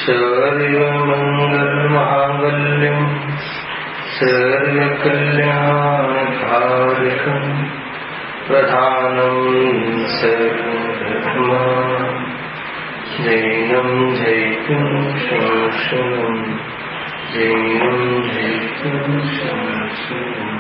सर्वमङ्गलमाङ्गल्यं सर्वकल्याणकारकं प्रधानं सर्वधर्माणां जैनं जैतं शंसनं जैनं जैतं शंसनम्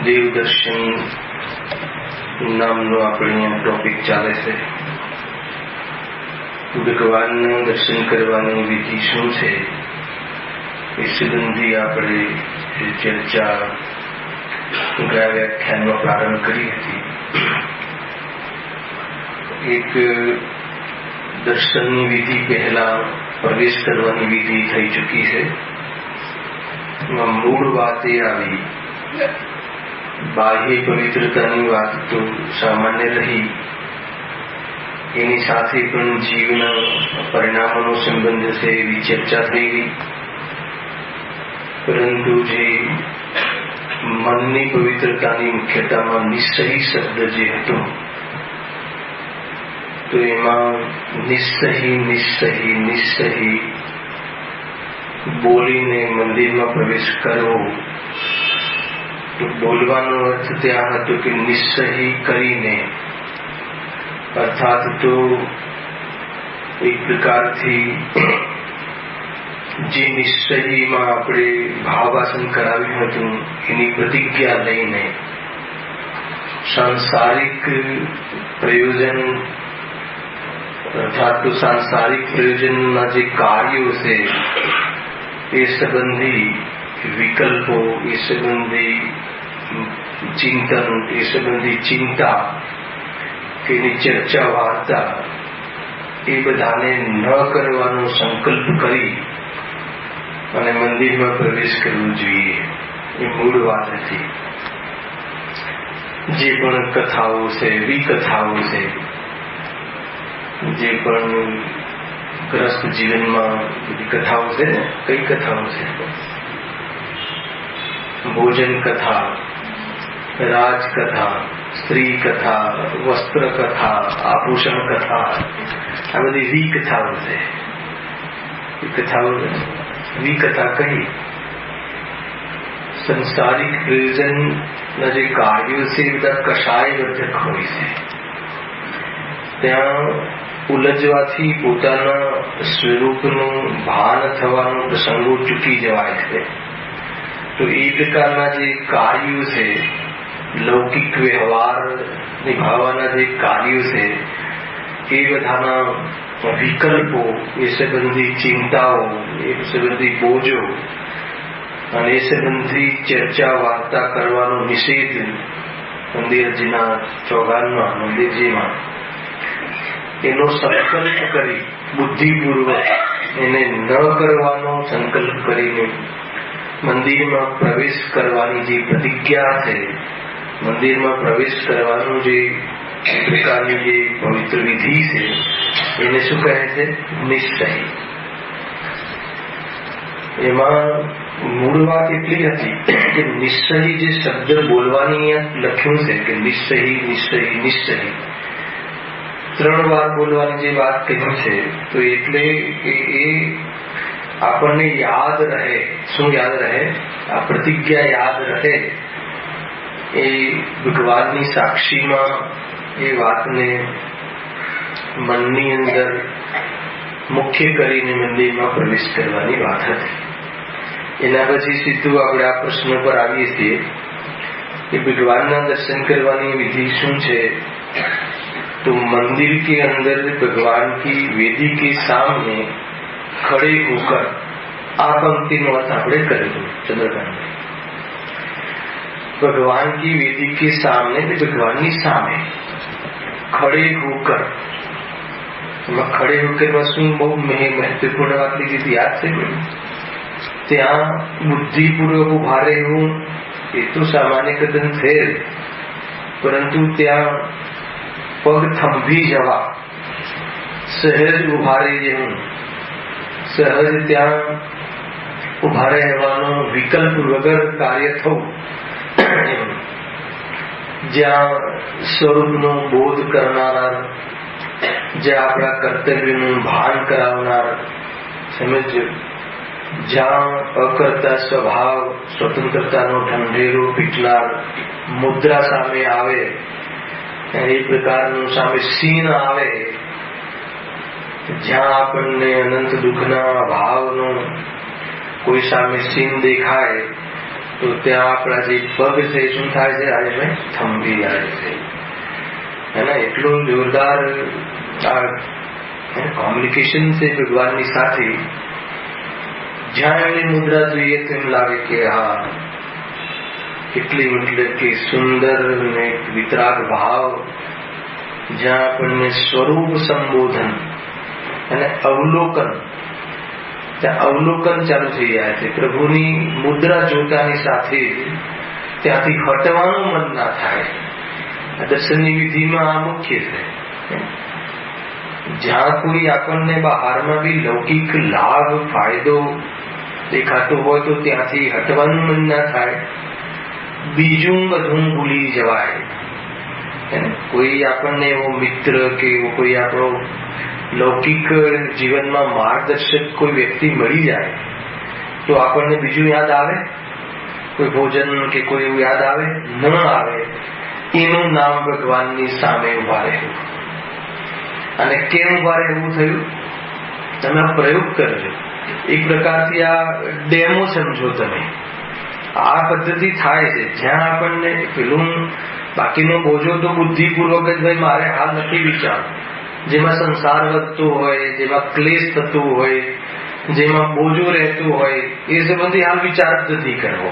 દેવદર્શન નામનો આપણે ટોપિક ચાલે છે. ભગવાનનું દર્શન કરવાની વિધિ શું છે એ સંબંધી આપણે ચર્ચા ગયા વ્યાખ્યાનમાં પ્રારંભ કરી હતી. એક દર્શનની વિધિ પહેલા પ્રવેશ કરવાની વિધિ થઈ ચૂકી છે. મૂળ વાત એ આવી, બાહ્ય પવિત્રતાની વાત તો સામાન્ય રહી, એની સાથે પણ જીવના પરિણામોનો સંબંધ છે એવી ચર્ચા થઈ ગઈ. પરંતુ જે મનની પવિત્રતાની મુખ્યતામાં નિશ્ચયી શબ્દ જે હતો, તો એમાં નિશ્ચયી બોલીને મંદિરમાં પ્રવેશ કરવો, તો બોલવાનો અર્થ ત્યાં હતો કે નિશ્ચયી કરીને, અર્થાત તો એક પ્રકારથી જે નિશ્ચયીમાં આપણે ભાવાસન કરાવ્યું હતું એની પ્રતિજ્ઞા લઈને સાંસારિક પ્રયોજન અર્થાત તો સાંસારિક પ્રયોજનના જે કાર્યો છે એ સંબંધી વિકલ્પો, એ સંબંધી ચિંતન, એ સંબંધી ચિંતા, એની ચર્ચા વાર્તા એ બધાને ન કરવાનો સંકલ્પ કરી અને મંદિરમાં પ્રવેશ કરવો જોઈએ, એ મૂળ વાત હતી. જે પણ કથાઓ છે, વિકથાઓ છે, જે પણ ગ્રસ્ત જીવનમાં બધી કથાઓ છે ને, કઈ કથાઓ છે? ભોજન કથા, રાજકથા, સ્ત્રી કથા, વસ્ત્ર કથા, આભૂષણ કથા, આ બધી વિકથાઓ છે. વિકથા કઈ? સંસારિક પ્રયોજનના જે કાર્યો છે એ બધા કષાયબદ્ધ હોય છે. ત્યાં ઉલજવાથી પોતાના સ્વરૂપનું ભાન થવાનો પ્રસંગો ચૂકી જવાય છે. તો એ પ્રકારના જે કાર્યો છે, લૌકિક વ્યવહાર નિભાવવાના જે કાર્યો છે, એ બધાના વિકલ્પો, એ સંબંધી ચિંતાઓ, એ સંબંધી બોજો અને એ સંબંધી ચર્ચા વાર્તા કરવાનો નિષેધ મંદિરજીના ચોગાનમાં, મંદિરજીમાં એનો સંકલ્પ કરી બુદ્ધિપૂર્વક એને ન કરવાનો સંકલ્પ કરીને મંદિરમાં પ્રવેશ કરવાની જે પ્રતિજ્ઞા છે, મંદિરમાં પ્રવેશ કરવાનું જે પ્રકારની જે પવિત્ર વિધિ છે, એને શું કહે છે? નિશ્ચય. એમાં મૂળ વાત એટલી હતી કે નિશ્ચયી જે શબ્દ બોલવાની લખ્યું છે કે નિશ્ચયી 3 વાર બોલવાની જે વાત કહ્યું છે, તો એટલે એ આપણને યાદ રહે. શું યાદ રહે? આ પ્રતિજ્ઞા યાદ રહે. એ ભગવાનની સાક્ષીમાં એ વાતને મનની અંદર મુખ્ય કરીને મંદિરમાં પ્રવેશ કરવાની વાત હતી. એના પછી સીધું આપણે આ પ્રશ્ન પર આવીએ છીએ કે ભગવાનના દર્શન કરવાની વિધિ શું છે तो मंदिर के अंदर भगवान की वेदी के सामने खड़े होकर आ पंक्तिનો અર્થ આપણે કર્યો ચંદ્રકાંત। भगवान की वेदी के सामने भगवान की सामे खड़े होकर खड़े होकर वस्तु बहुत महत्वपूर्ण बात लिखी थी, याद से त्या बुद्धिपूर्वक उभा रहવું એ તો સામાન્ય કદમ છે, પરંતુ ત્યાં પગ થંભી જવા, સહેજ ઉભા રહી જવું, સહેજ ત્યાં ઉભા રહેવાનો વિકલ્પ વગર કાર્ય થવું, જ્યાં સ્વરૂપનો બોધ કરનારા, જ્યાં આપણા કર્તવ્યનું ભાન કરાવનાર, સમજ જ્યાં અકર્તા સ્વભાવ સ્વતંત્રતાનો ઢંઢેરો પીટનાર મુદ્રા સામે આવે, એ પ્રકારનું સામે સીન આવે, જ્યાં આપણને અનંત દુઃખના ભાવનો કોઈ સામે સીન દેખાય તો ત્યાં આપણા જે પગ છે શું થાય છે, આજે થંભી જાય છે, એના એટલું જોરદાર કોમ્યુનિકેશન છે ભગવાનની સાથે। જ્યાં એની મુદ્રા જોઈએ તો એમ લાગે કે હા કેટલી મતલબ કે સુંદર ને વિતરાગ ભાવ, જ્યાં આપણને સ્વરૂપ સંબોધન અને અવલોકન, ત્યાં અવલોકન ચાલુ થઈ જાય છે। પ્રભુની મુદ્રા જોતાની સાથે ત્યાંથી હટવાનું મન ના થાય। દર્શનની વિધિમાં આ મુખ્ય છે। જ્યાં કોઈ આપણને બહારમાં બી લૌકિક લાભ ફાયદો દેખાતો હોય તો ત્યાંથી હટવાનું મન ના થાય, બીજું બધું ભૂલી જવાય। કોઈ આપણને એવો મિત્ર કે એવો કોઈ આપણો લૌકિક જીવનમાં માર્ગદર્શક કોઈ વ્યક્તિ મળી જાય તો આપણને બીજું યાદ આવે, કોઈ ભોજન કે કોઈ એવું યાદ આવે ન આવે। એનું નામ ભગવાનની સામે ઉભા રહેવું। અને કેમ ઉભા રહેવું થયું, તમે આ પ્રયોગ કરજો। એક પ્રકારથી આ ડેમો સમજો તમે। આ પદ્ધતિ થાય છે જ્યાં આપણને પેલું બાકીનો બોજો તો બુદ્ધિપૂર્વક જ ભાઈ મારે હાલ નથી વિચારવું, જેમાં સંસાર વધતો હોય, જેમાં ક્લેશ થતું હોય, જેમાં બોજો રહેતું હોય, એ સંબંધી હાલ વિચાર જ નથી કરવો।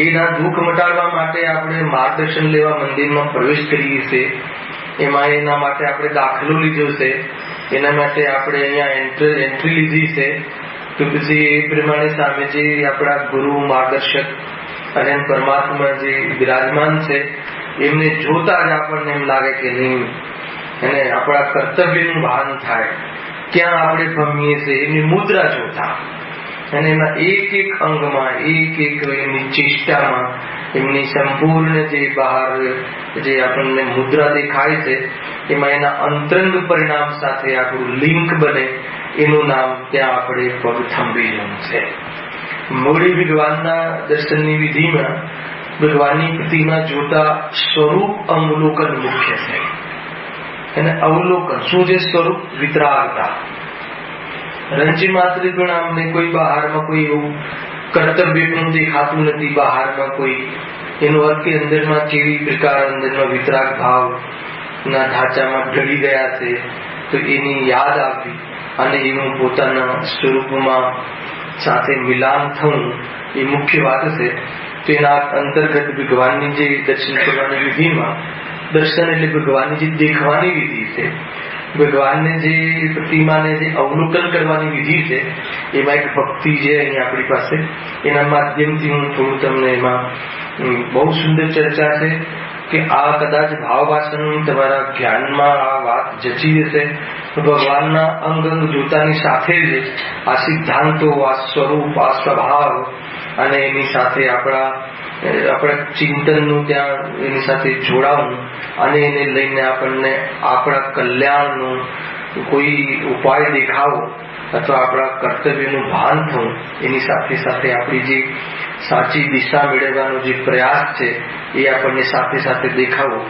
એના દુઃખ મટાડવા માટે આપણે માર્ગદર્શન લેવા મંદિરમાં પ્રવેશ કરીએ છીએ, એમાં એના માટે આપણે દાખલો લીધો છે, એના માટે આપણે અહીંયા એન્ટ્રી લીધી છે, તો પછી એ પ્રમાણે સામે જે આપણા ગુરુ માર્ગદર્શક અને પરમાત્મા જે બિરાજમાન છે એમને જોતા જ આપણને એમ લાગે કે નહીં, અને આપણા કર્તવ્યનું ભાન થાય। ક્યાં આપણે ભમીએ છીએ એની મુદ્રા જોતા, અને એના એક એક અંગમાં, એક એક એમની ચેષ્ટામાં, એમની સંપૂર્ણ જે બહાર જે આપણને મુદ્રા દેખાય છે એમાં એના અંતરંગ પરિણામ સાથે આપણું લિંક બને, એનું નામ ત્યાં આપણે પગ થંભી જવું છે। મૂળી ભગવાનના દર્શનની વિધિમાં ભગવાનની પ્રતિમા જોતા સ્વરૂપ અવલોકન મુખ્ય છે। અને અવલોકન શું છે? સ્વરૂપ વિતરાગતા। રંજી માત્ર પણ અમને કોઈ બહારમાં કોઈ એવું કર્તવ્યનું દેખાતું નથી, બહારમાં કોઈ એનો અર્થ કે અંદરમાં કેવી પ્રકાર અંદરમાં વિતરાગ ભાવના ઢાંચામાં ઢળી ગયા છે, તો એની યાદ આપવી અને એનું પોતાના સ્વરૂપમાં સાથે મિલાન થવું એ મુખ્ય વાત છે। તો એના અંતર્ગત ભગવાનની જે દર્શન કરવાની વિધિમાં, દર્શન એટલે ભગવાનની જે દેખવાની વિધિ છે, ભગવાનને જે પ્રતિમાને જે અવલોકન કરવાની વિધિ છે, એમાં એક ભક્તિ છે અહીં આપણી પાસે, એના માધ્યમથી હું થોડું તમને એમાં બહુ સુંદર ચર્ચા છે કે આ કદાચ ભાવવાસન તમારા જ્ઞાનમાં આ વાત જચી જશે। ભગવાનના અંગ અંગ જોતાની સાથે જ આ સિદ્ધાંતો, આ સ્વરૂપ, આ સ્વભાવ અને એની સાથે આપણા ચિંતનનું ત્યાં એની સાથે જોડાવું અને એને લઈને આપણને આપણા કલ્યાણનું કોઈ ઉપાય દેખાવો અથવા આપણા કર્તવ્યનું ભાન થવું, એની સાથે સાથે આપણી જે સાચી દિશા મેળવવાનો જે પ્રયાસ છે એ આપણને સાથે સાથે દેખાવો,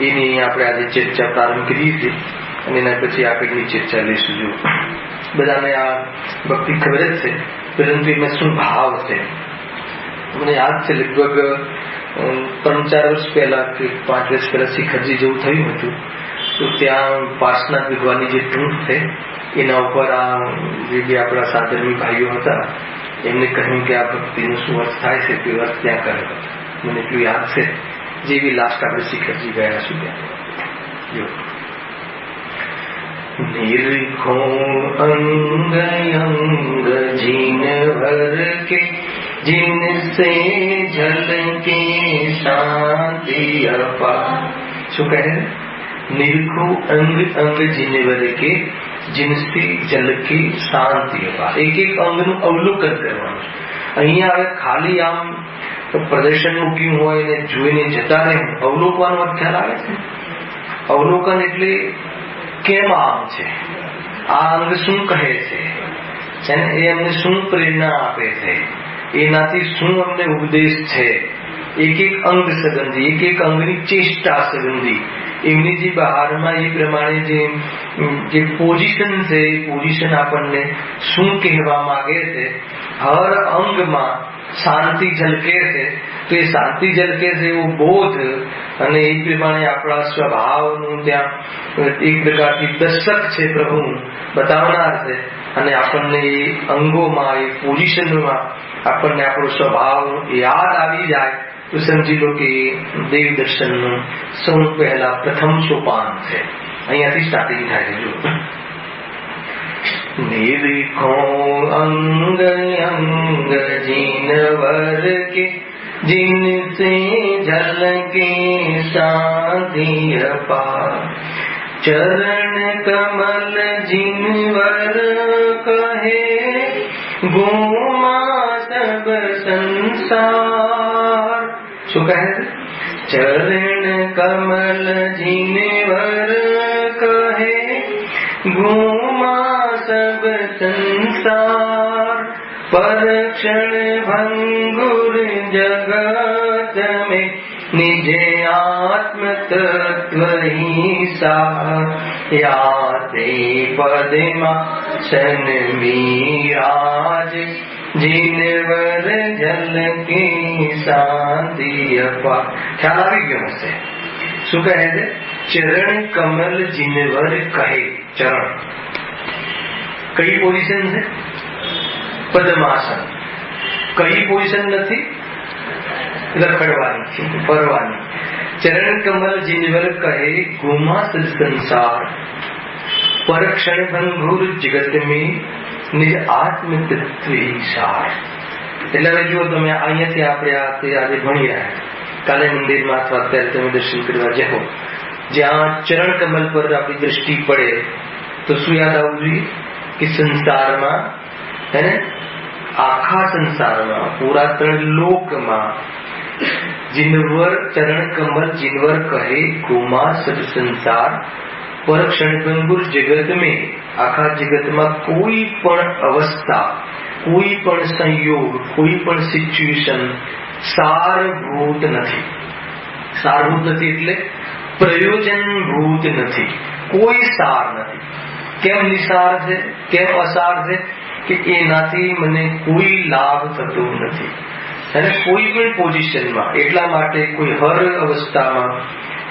એની આપણે આજે ચર્ચા પ્રારંભ કરીએ છીએ અને એના પછી આગળની ચર્ચા લઈશું। જો બધાને આ ભક્તિ ખબર જ છે, પરંતુ એમાં શું ભાવ છે? મને યાદ છે લગભગ 3-4 વર્ષ પહેલા કે 5 વર્ષ પહેલા શિખરજી જેવું થયું હતું, તો ત્યાં પાર્શનાથ ભગવાનની જે ટૂંક છે એના ઉપર આ જે બી આપણા સાધર્મી ભાઈઓ હતા એમને કહ્યું કે આ ભક્તિનો શું અર્થ થાય છે તે અર્થ ત્યાં કર્યો. મને એટલું યાદ છે જે બી લાસ્ટ આપણે શિખરજી ગયા છું ત્યાં. નિરખો અંગ અંગ જીનવર કે जिनसे झलके शांति अपा. શું કહે? નિરખો અંગ અંગ જીનવર કે जिनसे झलके शांति अपा. એક એક અંગનું અવલોકન કરવાનું. અહીંયા હવે ખાલી આમ પ્રદર્શન મૂક્યું હોય ને જોઈને જતા રહે અવલોકવાનો ખ્યાલ આવે છે. અવલોકન એટલે કેમ આમ છે, આ અંગ શું કહે છે, એ અમને શું પ્રેરણા આપે છે, એનાથી શું અમને ઉપદેશ છે. એક એક અંગ સંબંધી, એક એક અંગની ચેષ્ટા સંબંધી એમની જે બહારમાં એ પ્રમાણે જે પોઝિશન છે એ પોઝિશન આપણને શું કહેવા માંગે છે. હર અંગમાં શાંતિ ઝલકે છે તો એ શાંતિ ઝલકે છે એવો બોધ અને એ પ્રમાણે આપણા સ્વભાવનું ત્યાં એક પ્રકારથી દર્શક છે પ્રભુ બતાવનાર છે અને આપણને એ અંગોમાં એ પોઝિશનમાં આપણને આપણો સ્વભાવ યાદ આવી જાય તો સમજી લો કે દેવ દર્શનનું સૌ પહેલા પ્રથમ સોપાન છે. અહીંયાથી સ્ટાર્ટિંગ થાય છે. જો નિરખો અંગ અંગ જીનવર કે जिनसे झलके शांति अपा. चरण कमल जिनवर कहे गोमा सब संसार. શું કહે? ચરણ કમલ જીનવર કહે गोमा सब संसार. परक्षण भंगुर जगत में निज आत्म तत्व ही सा. याते पद्मासन मीराज जिनवर झलके शांति अपा. ખ્યાલ આવી ગયો હશે. શું કહે છે? ચરણ કમલ જીનવર કહે. ચરણ કઈ પોઝિશન છે? પદ્માસન. કઈ પોઝિશન નથી? રખડવાની, ફરવાની. ચરણ કમલ જીનવર કહે ગુમા સંસાર. પરક્ષણ ભંગુર જગત में નિજ આત્મ તત્વ સાર. એટલે હવે જુઓ તમે અહીંયાથી આપણે આજે ભણી રહ્યા, કાલે મંદિરમાં અથવા અત્યારે તમે દર્શન કરવા જાઓ, જ્યાં ચરણ કમલ પર આપણી દ્રષ્ટિ પડે તો શું યાદ આવવું જોઈએ કે સંસારમાં હે ને આખા સંસારમાં પૂરા 3 લોકમાં જીનવર ચરણ કમલ જીનવર કહે ગુમા સબ સંસાર. પર ક્ષણભંગુર જગત में આખા જગતમાં કોઈ પણ અવસ્થા, કોઈ પણ સંયોગ, કોઈ પણ સિચ્યુએશન સારભૂત નથી. સારભૂત નથી એટલે પ્રયોજનભૂત નથી. કોઈ સાર નથી. કેમ નિસાર છે, કેમ અસાર છે? કે એનાથી મને કોઈ લાભ થતો નથી. અને કોઈ પણ પોઝિશનમાં એટલા માટે કોઈ હર અવસ્થામાં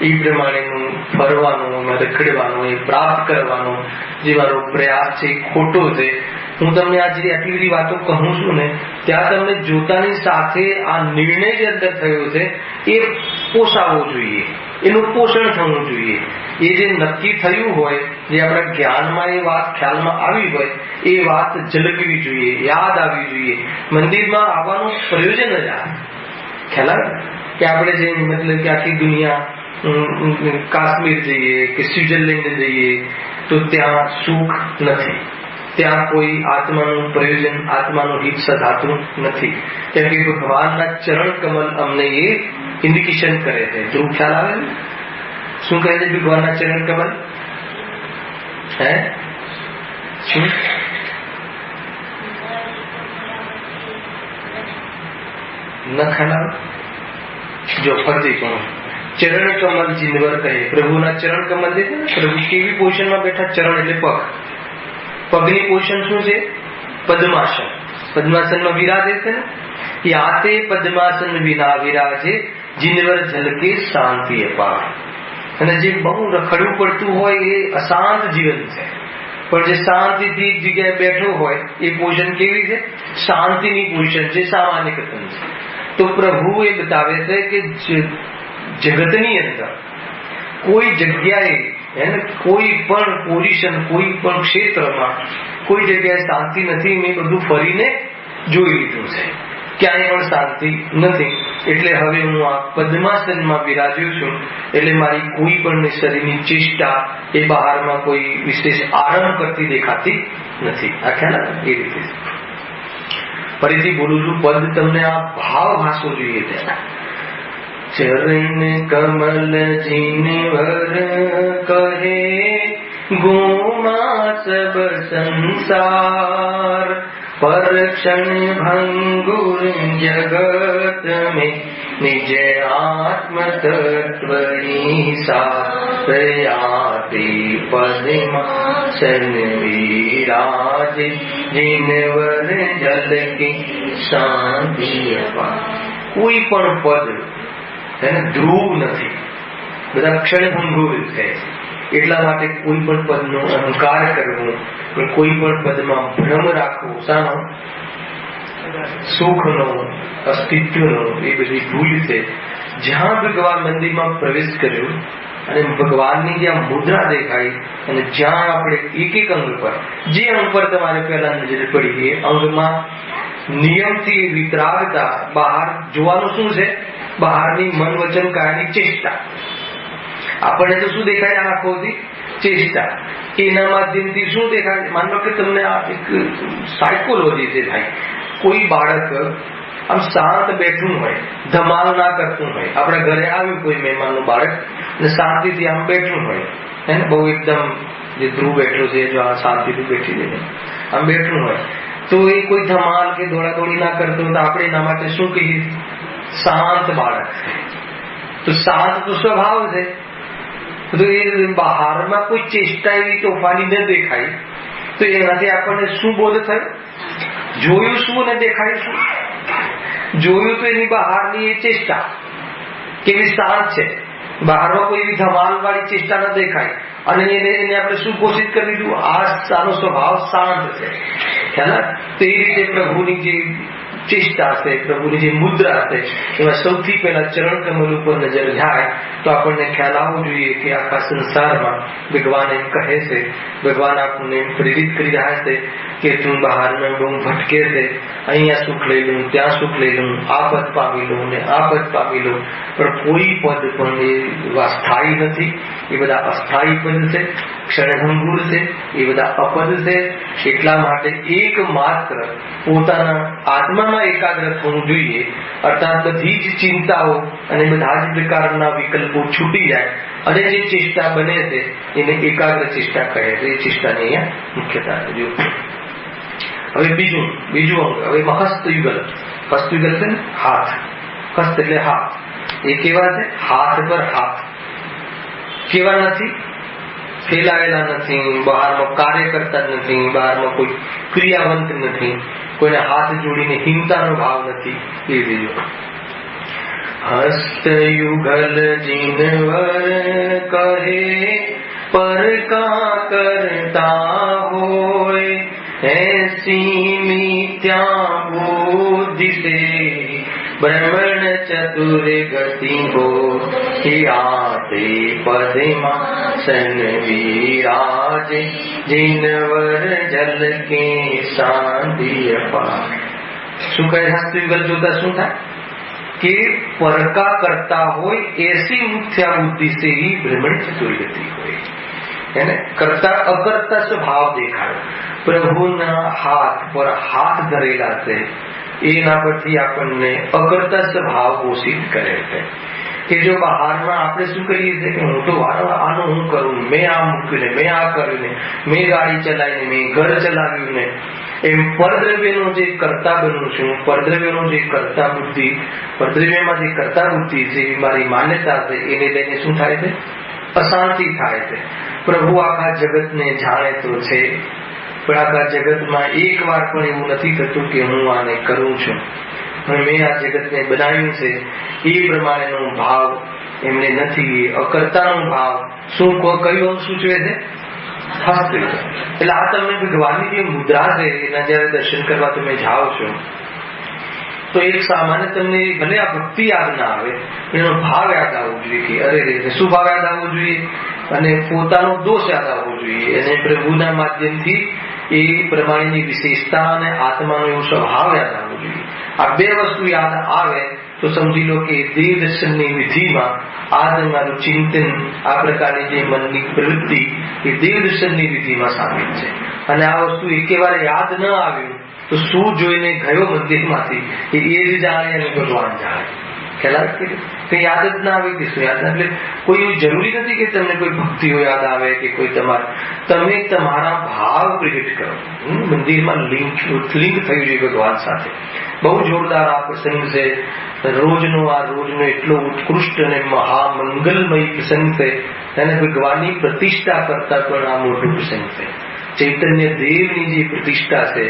એ પ્રમાણેનું ફરવાનું, રખડવાનું, એ પ્રાપ્ત કરવાનો જે મારો પ્રયાસ છે એ ખોટો છે. હું તમને આજે આટલી બધી વાતો કહું છું ને ત્યાં તમને જોતાની સાથે આ નિર્ણય જે અંદર થયો છે એ પોષાવવો જોઈએ, એનું પોષણ થવું જોઈએ. એ જે નક્કી થયું હોય, જે આપણા જ્ઞાનમાં એ વાત ખ્યાલમાં આવી હોય એ વાત ઝલકવી જોઈએ, યાદ આવવી જોઈએ. મંદિરમાં આવવાનું પ્રયોજન જ આ ખ્યાલ આવે કે આપણે જે મતલબ કે આખી દુનિયા કાશ્મીર જઈએ કે સ્વિટ્ઝરલેન્ડ જઈએ તો ત્યાં સુખ નથી, ત્યાં કોઈ આત્માનું પ્રયોજન, આત્માનું હિત સધાતું નથી. કેમ કે ભગવાનના ચરણ કમલ અમને એ ઇન્ડિકેશન કરે છે. જો ખ્યાલ આવે ને શું કહે છે ભગવાનના ચરણ કમલ? હે શું? ન ખ્યાલ આવે? જો ફરતી કહું, ચરણ કમલ જીનવર કહે. પ્રભુના ચરણ કમલ છે. પ્રભુ કેવી પોઝિશનમાં બેઠા? ચરણ એટલે પગ. પગની પોઝિશન શું છે? પદ્માસન. પદ્માસનમાં વિરાજે છે ને. યાતે પદ્માસન વિના વિરાજે જીનવર ઝલકે શાંતિ અપાર. અને જે બહુ રખડવું પડતું હોય એ અશાંત જીવન છે, પણ જે શાંતિથી એક જગ્યાએ બેઠો હોય એ પોઝિશન કેવી છે? શાંતિની પોઝિશન છે, સામાન્ય કથન છે. તો પ્રભુ એ બતાવે છે કે જગતની અંદર કોઈ જગ્યાએ કોઈ પણ પોઝિશન, કોઈ પણ ક્ષેત્રમાં કોઈ જગ્યાએ શાંતિ નથી. મેં બધું ફરીને જોઈ લીધું છે, ક્યાંય પણ શાંતિ નથી. એટલે હવે હું આ પદ્માસનમાં બિરાજ્યો છું. એટલે મારી કોઈ પણ શરીરની ચેષ્ટા એ બહારમાં કોઈ વિશેષ આરંભ કરતી દેખાતી નથી. આ ખ્યાલ એ રીતે ફરીથી બોલું છું, પદ તમને આ ભાવ ભાષવો જોઈએ ત્યાં. ચરણ કમલ જીનવર કહે ગોમા સબ સંસાર, પર ક્ષણ ભંગુર જગત में निज आत्म तत्वनी सारयाते पद्मासन विराज, जिनवर जल की शांति अपा. કોઈ પણ પદ એને ધ્રુવ નથી, બધા ક્ષણભંગુર છે. એટલા માટે કોઈ પણ પદનો અહંકાર કરવો, કોઈ પણ પદમાં ભ્રમ રાખવો, શાનો? સુખનો, અસ્તિત્વનો, એ બધી ભૂલ છે. જ્યાં ભગવાન મંદિરમાં પ્રવેશ કર્યો અને ભગવાનની જ્યાં મુદ્રા દેખાઈ અને જ્યાં આપણે એક એક અંગ પર, જે અંગ પર તમારે પહેલા નજર પડી એ અંગમાં નિયમથી વિતરાગતા. બહાર જોવાનું શું છે? બહારની મન વચન કાયાની ચેષ્ટા. આપણને તો શું દેખાય? આંખોથી ચેષ્ટા. એના માધ્યમથી શું દેખાય? માનો કે તમને આ એક સાયકોલોજી છે ભાઈ. કોઈ બાળક આમ શાંત બેઠું હોય, ધમાલ ના કરતું હોય, આપણા ઘરે આવ્યું કોઈ મહેમાનનું બાળક અને શાંતિથી આમ બેઠું હોય, એને બહુ એકદમ જે ધ્રુવ બેઠો છે, જો આ શાંતિથી બેઠી દે આમ બેઠું હોય, તો એ કોઈ ધમાલ કે દોડાદોડી ના કરતો તો આપણે એના માટે શું કહીએ? શાંત બાળક છે. તો શાંત તો સ્વભાવ છે. તો એ બહારમાં કોઈ ચેષ્ટા એવી તોફાની ન દેખાય તો એનાથી આપણને શું બોધ થયો? જોયું શું ને દેખાય શું? જોયું તો એની બહારની એ ચેષ્ટા કેવી શાંત છે, બહારમાં કોઈ એવી ધમાલ વાળી ચેષ્ટા ન દેખાય અને એને આપણે શું ઘોષિત કરી દીધું? આનો સ્વભાવ શાંત છે. ખ્યાલ? તો એ રીતે પ્રભુની જે ચેષ્ટા છે, પ્રભુની જે મુદ્રા છે, એમાં સૌથી પહેલા ચરણ કમલ ઉપર નજર જાય તો આપણને ખ્યાલ આવવો જોઈએ કે આખા સંસારમાં ભગવાન એમ કહે છે, ભગવાન આપણને પ્રેરિત કરી રહ્યા છે કે તું બહારમાં બહુ ભટકે છે, અહીંયા સુખ લઈ લઉં, ત્યાં સુખ લઈ લઉં, આ પદ પામી લઉં ને આ પદ પામી લઉં, પણ કોઈ પદ પણ એ સ્થાયી નથી. એ બધા અસ્થાયી પદ છે, ક્ષણભંગુર છે, એ બધા અપદ છે. એટલા માટે એકમાત્ર પોતાના આત્મામાં એકાગ્ર થવું જોઈએ. અર્થાત બધી જ ચિંતાઓ અને બધા જ પ્રકારના વિકલ્પો છૂટી જાય અને જે ચેષ્ટા બને છે એને એકાગ્ર ચેષ્ટા કહે છે. એ ચેષ્ટાની અહીંયા મુખ્યતા છે. હવે બીજું અંગ, હવે હસ્તયુગલ. હસ્તયુગલ છે ને હાથ. હસ્ત એટલે હાથ. એ કેવા છે? હાથ પર હાથ. કેવા નથી? ફેલાયેલા નથી, બહારમાં કાર્ય કરતા નથી, બહારમાં કોઈ ક્રિયાવંત નથી, કોઈને હાથ જોડીને હિંમતાનો ભાવ નથી. એ બીજું હસ્તયુગલ જીનવર કહે પર કા કરતા હોય, ऐसी मिथ्या बुद्धि से ब्रह्मण चतुर गति हो, आते पद्मासन विराज, जिनवर जल के शांति अपार. શું કહે? હસ્તયુગલ જોતા શું થાય કે પરકા કરતા હોય એસી મિથ્યા બુદ્ધિ સે ही ब्रह्मण चतुर गति હોય. એને કરતા અકર્તા સ્વભાવ દેખાડો. પ્રભુના હાથ પર હાથ ધરેલા છે એના પરથી આપણને અકર્તા સ્વભાવ ઘોષિત કરે છે કે જો બહારમાં આપણે શું કરીએ છીએ કે હું તો આનું હું કરું, મેં આ મૂક્યું ને, મેં આ કર્યું ને, મેં ગાડી ચલાવીને, મેં ઘર ચલાવ્યું ને, એમ પરદ્રવ્યનો જે કરતા બનું છું, પરદ્રવ્યનો જે કરતા બુદ્ધિ, પરદ્રવ્યમાં જે કરતા બુદ્ધિ છે એ મારી માન્યતા છે, એને લઈને શું થાય છે? અશાંતિ થાય છે. પ્રભુ આખા જગતને જાણે તો છે, પણ આખા જગતમાં એક વાર પણ એવું નથી થતું કે હું આને કરું છું, મેં આ જગતને બનાવ્યું છે એ પ્રમાણેનો ભાવ એમને નથી. અકર્તાનો ભાવ શું કયું અંગ સૂચવે છે? હસ્તયુગલ. એટલે આ તમને ભગવાનની જે મુદ્રા છે એના જયારે દર્શન કરવા તમે જાઓ છો તો એક સામાન્ય તમને ભલે આ ભક્તિ યાદ ના આવે, એનો ભાવ યાદ આવવો જોઈએ કે અરે રે, શું ભાવ યાદ આવવો જોઈએ? અને પોતાનો દોષ યાદ આવવો જોઈએ, અને પ્રભુના માધ્યમથી એ પ્રમાણેની વિશેષતા અને આત્માનો એવો સ્વભાવ યાદ આવવો જોઈએ. આ બે વસ્તુ યાદ આવે તો સમજી લો કે દેવ દર્શનની વિધિમાં આ તમારું ચિંતન, આ પ્રકારની જે મનની પ્રવૃત્તિ એ દેવ દર્શનની વિધિમાં સામેલ છે. અને આ વસ્તુ એકેવાર યાદ ન આવ્યું તો શું જોઈને ગયો મંદિરમાંથી એ જ જાણે અને ભગવાન જાણે. ખ્યાલ કઈ યાદ જ ના આવે કે શું યાદ ના. એટલે કોઈ એવું જરૂરી નથી કે તમને કોઈ ભક્તિઓ યાદ આવે કે કોઈ તમે તમારા ભાવ પ્રગટ કરો. મંદિરમાં લિંક થયું છે ભગવાન સાથે. બહુ જોરદાર આ પ્રસંગ છે. રોજનો એટલો ઉત્કૃષ્ટ અને મહામંગલમય પ્રસંગ છે. અને ભગવાનની પ્રતિષ્ઠા કરતા પણ આ મોટો પ્રસંગ છે. ચૈતન્ય દેવની જે પ્રતિષ્ઠા છે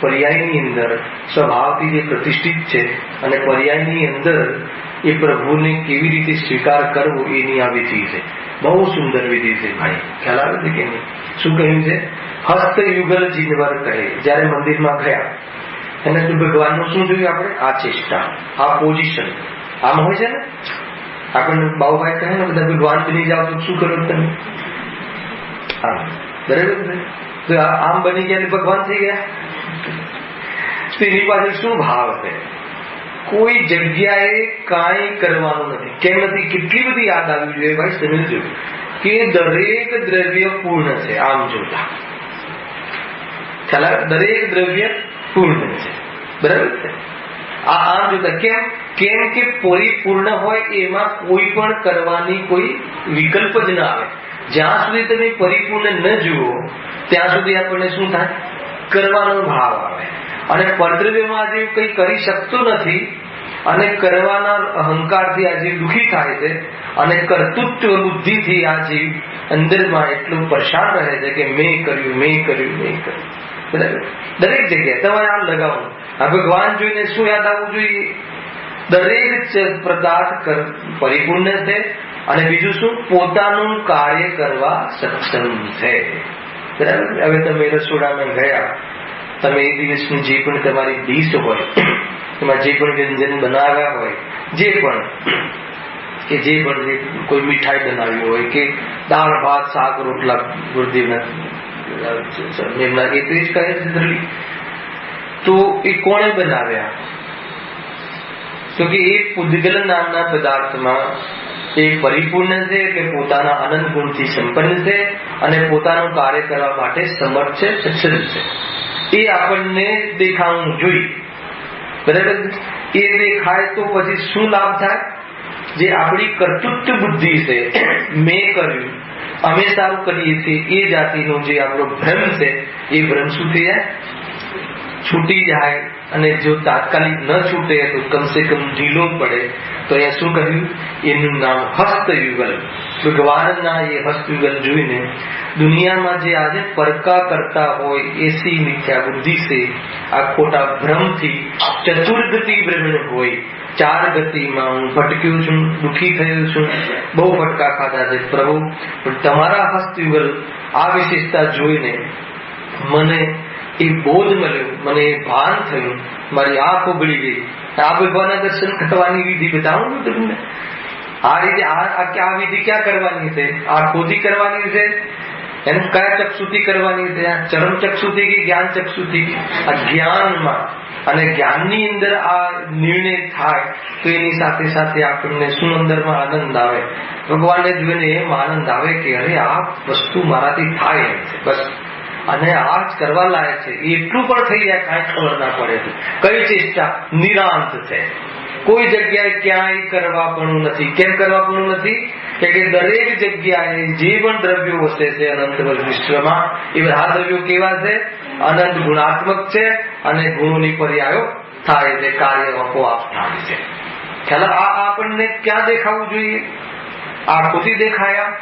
પર્યાયની અંદર સ્વભાવથી જે પ્રતિષ્ઠિત છે, અને પર્યાયની અંદર એ પ્રભુને કેવી રીતે સ્વીકાર કરવો એની આ વિધિ છે. બહુ સુંદર વિધિ છે ભાઈ. ખ્યાલ આવે છે કે નહીં? શું કહ્યું છે? હસ્તયુગલ જીનવર કહે. જયારે મંદિરમાં ગયા અને ભગવાનનું શું જોયું આપણે? આ ચેષ્ટા, આ પોઝિશન આમ હોય છે ને. આપણને બાબુભાઈ કહે ને બધા ભગવાન બની જાવ તો શું કરો તમે? હા, બરાબર છે. તો આમ બની ગયા ભગવાન થઈ ગયા. એની પાછળ શું ભાવ છે? કોઈ જગ્યાએ કાંઈ કરવાનું નથી. કેમ નથી? કેટલી બધી યાદ આવી જોઈએ ભાઈ. સમજો કે દરેક દ્રવ્ય પૂર્ણ છે. આમ જોતા દરેક દ્રવ્ય પૂર્ણ છે. બરાબર છે. આમ જોતા કેમ કે પરિપૂર્ણ હોય એમાં કોઈ પણ કરવાની કોઈ વિકલ્પ જ ના આવે. જ્યાં સુધી તમે પરિપૂર્ણ ન જુઓ ત્યાં સુધી આપણને શું થાય? કરવાનો ભાવ આવે. અને પરદ્રવ્યમાં આજે કંઈ કરી શકતો નથી અને કરવાના અહંકારથી આ જીવ દુઃખી થાય છે, અને કર્તૃત્વ બુદ્ધિથી આ જીવ અંદરમાં એટલું પરેશાન રહે છે કે મેં કર્યું. બરાબર. દરેક જગ્યાએ તમારે આ લગાવવું. આ ભગવાન જોઈને શું યાદ આવવું જોઈએ? દરેક પદાર્થ પરિપૂર્ણ છે, અને બીજું શું? પોતાનું કાર્ય કરવા સક્ષમ છે. બરાબર. હવે તમે રસોડામાં ગયા, તમે એ દિવસની જે પણ તમારી ડીશ હોય, એમાં જે પણ વ્યંજન બનાવ્યા હોય, જે પણ કોઈ મીઠાઈ બનાવી હોય કે દાળ ભાત શાક રોટલા ગુરુદેવના એમના એ જ કહે છે, તો એ કોણે બનાવ્યા? તો કે એ પુદ્ગલ નામના પદાર્થમાં એ પરિપૂર્ણ છે, કે પોતાના અનંત ગુણથી સંપન્ન છે અને પોતાનું કાર્ય કરવા માટે સમર્થ છે, સક્ષમ છે. એ આપણને દેખાવું જોઈએ. બરાબર. એ દેખાય તો પછી શું લાભ થાય? જે આપણી કર્તૃત્વ બુદ્ધિ છે, મેં કર્યું, અમે સારું કરીએ છીએ, એ જાતિનો જે આપણો ભ્રમ છે, એ ભ્રમ શું થઈ જાય? છૂટી જાય. અને જો તાત્કાલિક ન છૂટે તો કમસે કમ ઢીલો પડે. તો અહીંયા શું કહ્યું? એનું નામ હસ્તયુગલ. ભગવાનના એ હસ્તયુગલ જોઈને દુનિયામાં જે આજે પરકા કરતા હોય એસી મિથ્યા બુદ્ધિ છે, આ ખોટા ભ્રમથી ચતુર્ગતિ ભ્રમણ હોય, 4 ગતિમાં હું ભટક્યું છું, દુઃખી થયું છું, બહુ ફટકા ખાધા છે પ્રભુ, પણ તમારા હસ્તયુગલ આ વિશેષતા જોઈને મને એ બોધ મળ્યો, મને એ ભાન થયું, મારી આંખ ઉગડી ગઈ. આ ભગવાનના દર્શન કરવાની વિધિ બતાવું તમને. આ રીતે આ વિધિ ક્યાં કરવાની છે? આંખોથી કરવાની છે? એને કયા ચક્ષુથી કરવાની છે? આ ચરમ ચક્ષુથી કે જ્ઞાન ચક્ષુથી? આ જ્ઞાનમાં અને જ્ઞાનની અંદર આ નિર્ણય થાય તો એની સાથે સાથે આપણને શું અંદરમાં આનંદ આવે? ભગવાનને જોઈને એમ આનંદ આવે કે અરે આ વસ્તુ મારાથી થાય એમ છે, બસ. અને આ જ કરવા લાયક છે. એટલું પણ થઈ જાય કાંઈ ખબર ના પડે. કઈ ચેષ્ટા નિરાંત છે. કોઈ જગ્યાએ ક્યાંય કરવાપણું નથી. કેમ કરવાપણું નથી? કે દરેક જગ્યાએ જે પણ દ્રવ્યો વસે છે અનંત વિશ્વમાં, એ બધા દ્રવ્યો કેવા છે? અનંત ગુણાત્મક છે, અને ગુણોની પર્યાયો થાય છે, કાર્ય આપોઆપ થાય છે. ખ્યાલ? આ આપણને ક્યાં દેખાવું જોઈએ? આંખોથી દેખાયા?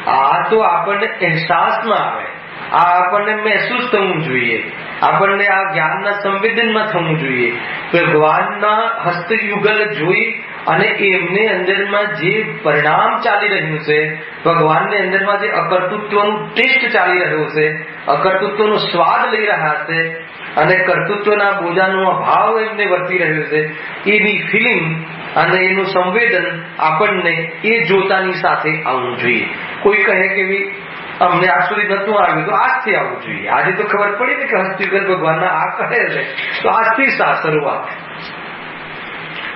આ તો આપણને અહેસાસમાં આવે, આ આપણને મહેસૂસ થવું જોઈએ, આપણને આ જ્ઞાનના સંવેદનમાં થવું જોઈએ. ભગવાનના હસ્તયુગલ જોઈ અને એમને અંદરમાં જે પરિણામ ચાલી રહ્યું છે, ભગવાનની અંદરમાં જે અકર્તૃત્વનું ટેસ્ટ ચાલી રહ્યું છે, અકર્તૃત્વનો સ્વાદ લઈ રહ્યા છે અને કર્તૃત્વના બોજાનો અભાવ એમને વર્તી રહ્યો છે, એની ફિલિંગ અને એનું સંવેદન આપણને એ જોતાની સાથે આવવું જોઈએ. કોઈ કહે કે અમને આજ સુધી નતું આવ્યું તો આજથી આવવું જોઈએ. આજે તો ખબર પડી ને કે હસ્તિગત ભગવાનના આ કહે છે તો આજથી શરૂઆત,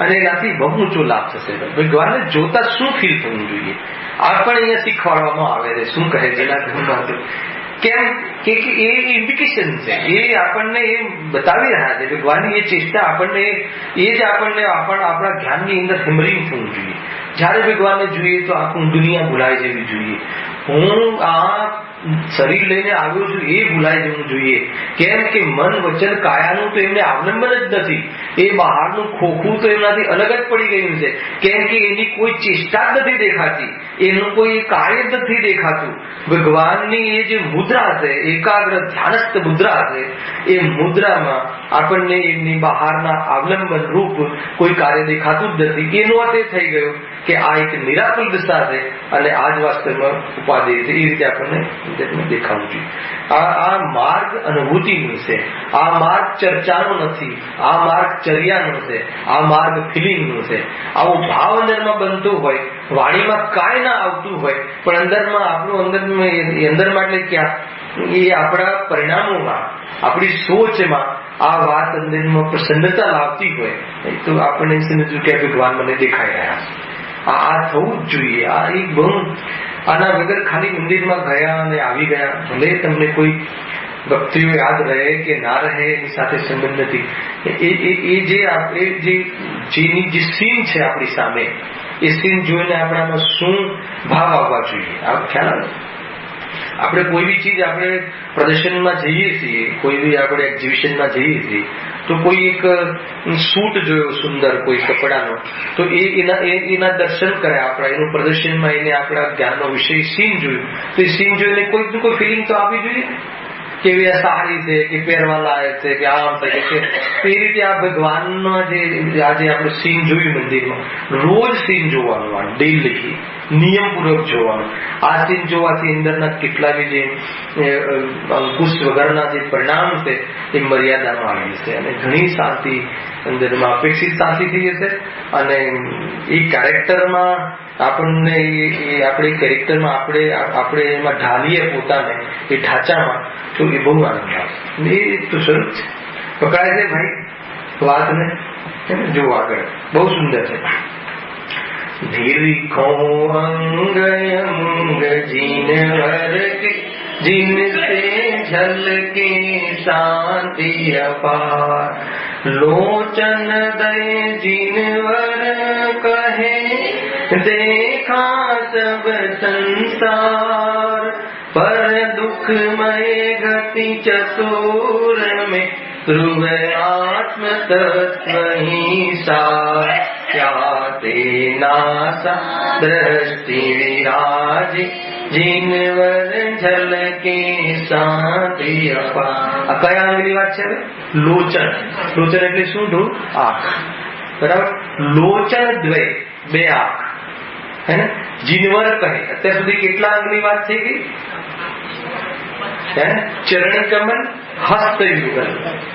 અને એનાથી બહુ ઊંચો લાભ થશે. ભગવાનને જોતા શું ફીલ થવું જોઈએ આ પણ અહીંયા શીખવાડવામાં આવે છે. શું કહે છે એના ઘરમાં કેમ કે એ ઇન્ડિકેશન છે, એ આપણને એ બતાવી રહ્યા છે. ભગવાનની એ ચેષ્ટા આપણને એ જ આપણને આપણા જ્ઞાનની અંદર હેમરિંગ થવું જોઈએ. જયારે ભગવાનને જોઈએ તો આખું દુનિયા ભૂલાઈ જવી જોઈએ. હું આ શરીર લઈને આવ્યો છું એ ભૂલાઈ જવું જોઈએ. કેમ કે મન વચન કાયાનું તો એમને અવલંબન જ નથી. એ બહારનું ખોખું તો એમનાથી અલગ જ પડી ગયું છે. કેમ કે એની કોઈ ચેષ્ટા જ નથી દેખાતી, એનું કોઈ કાર્ય જ નથી દેખાતું. ભગવાનની એ જે મુદ્રા છે, એકાગ્ર ધ્યાનસ્થ મુદ્રા છે, એ મુદ્રામાં આપણને એમની બહારના અવલંબન રૂપ કોઈ કાર્ય દેખાતું જ નથી. એનો અર્થ એ થઈ ગયો કે આ એક નિરાકુલ દિશા છે અને આ જ વાસ્તવમાં ઉપાધિ છે. એ રીતે આપણને દેખાવું જોઈએ. આ માર્ગ અનુભૂતિનું છે, આ માર્ગ ચર્ચાનો નથી, આ માર્ગ ચર્યાનો છે, આ માર્ગ ફિલિંગનો છે. આવો ભાવ અંદરમાં બનતો હોય, વાણીમાં કાંઈ ના આવતું હોય, પણ અંદરમાં આપણું અંદરમાં એટલે ક્યાં એ આપણા પરિણામોમાં, આપણી સોચમાં આ વાત અંદરમાં પ્રસન્નતા લાવતી હોય તો આપણે સમજવું કે ભગવાન મને દેખાઈ રહ્યા છે. આ થવું જ જોઈએ. આ એક બહુ આના વગર ખાલી મંદિરમાં ગયા અને આવી ગયા, ભલે તમને કોઈ ભક્તિઓ યાદ રહે કે ના રહે એની સાથે સંબંધ નથી. જેની જે સીન છે આપણી સામે, એ સીન જોઈને આપણામાં શું ભાવ આવવા જોઈએ આ ખ્યાલ આવે. આપણે કોઈ બી ચીજ આપણે પ્રદર્શનમાં જઈએ છીએ, કોઈ બી આપણે એક્ઝિબિશનમાં જઈએ છીએ, તો કોઈ એક સૂટ જોયો સુંદર કોઈ કપડાનો, તો એના દર્શન કર્યા આપણા, એનું પ્રદર્શનમાં એને આપણા જ્ઞાનનો વિષય સીન જોયું, તો એ સીન જોઈને કોઈ ફિલિંગ તો આપવી જોઈએ કે આ સારી છે કે પહેરવા લાયક છે કે આમ છે કે એ રીતે આ ભગવાનનો જે આજે આપણે સીન જોયું મંદિરમાં, રોજ સીન જોવાનું, આ ડેઈલી નિયમપૂર્વક જોવાનું. આ સીન જોવાથી અંદરના કેટલા બી જે અંકુશ વગરના જે પરિણામ છે એ મર્યાદામાં આવી જશે અને ઘણી શાંતિ અંદરમાં અપેક્ષિત શાંતિ થઈ જશે. અને એ કેરેક્ટરમાં આપણને આપણે કેરેક્ટરમાં આપણે એમાં ઢાલીએ પોતાને એ ઢાંચામાં, તો એ બહુ આનંદ આવશે. એ તો શરૂ છે, પકડાય છે ભાઈ વાતને. જો આગળ બહુ સુંદર છે. ધીરખો અંગ અંગ જીનવર કે जिनसे झलके शांति अपार, लोचन दय जिनवर कहे देखा सब संसार, पर दुखमय गति चतुर में ध्रुव आत्म तत्व ही सार, क्या तेनासा दृष्टि विराजी जिनवर झलके शांતિ અપાર. આ કયા આંગળી વાત છે? લોચન. લોચન એટલે શું? આંખ. બરાબર. લોચન દ્વય, બે આંખ, હે ને? જીનવર કહે. અત્યાર સુધી કેટલા આંગળી વાત થઈ ગઈ? ચરણ કમલ, હસ્ત યુગલ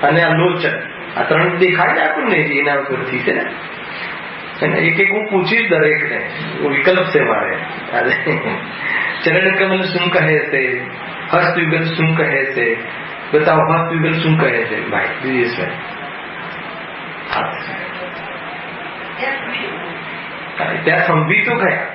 અને આ લોચન. આ ત્રણ દેખાય આપણને એના ઉપરથી છે ને. એક એક હું પૂછીશ દરેક ને, વિકલ્પ છે મારે. ચરણ કમલ શું કહે છે? હસ્તયુગલ શું કહે છે? બતાવો, હસ્તયુગલ શું કહે છે ભાઈ દિનેશભાઈ? ત્યાં થંભી તો ગયા.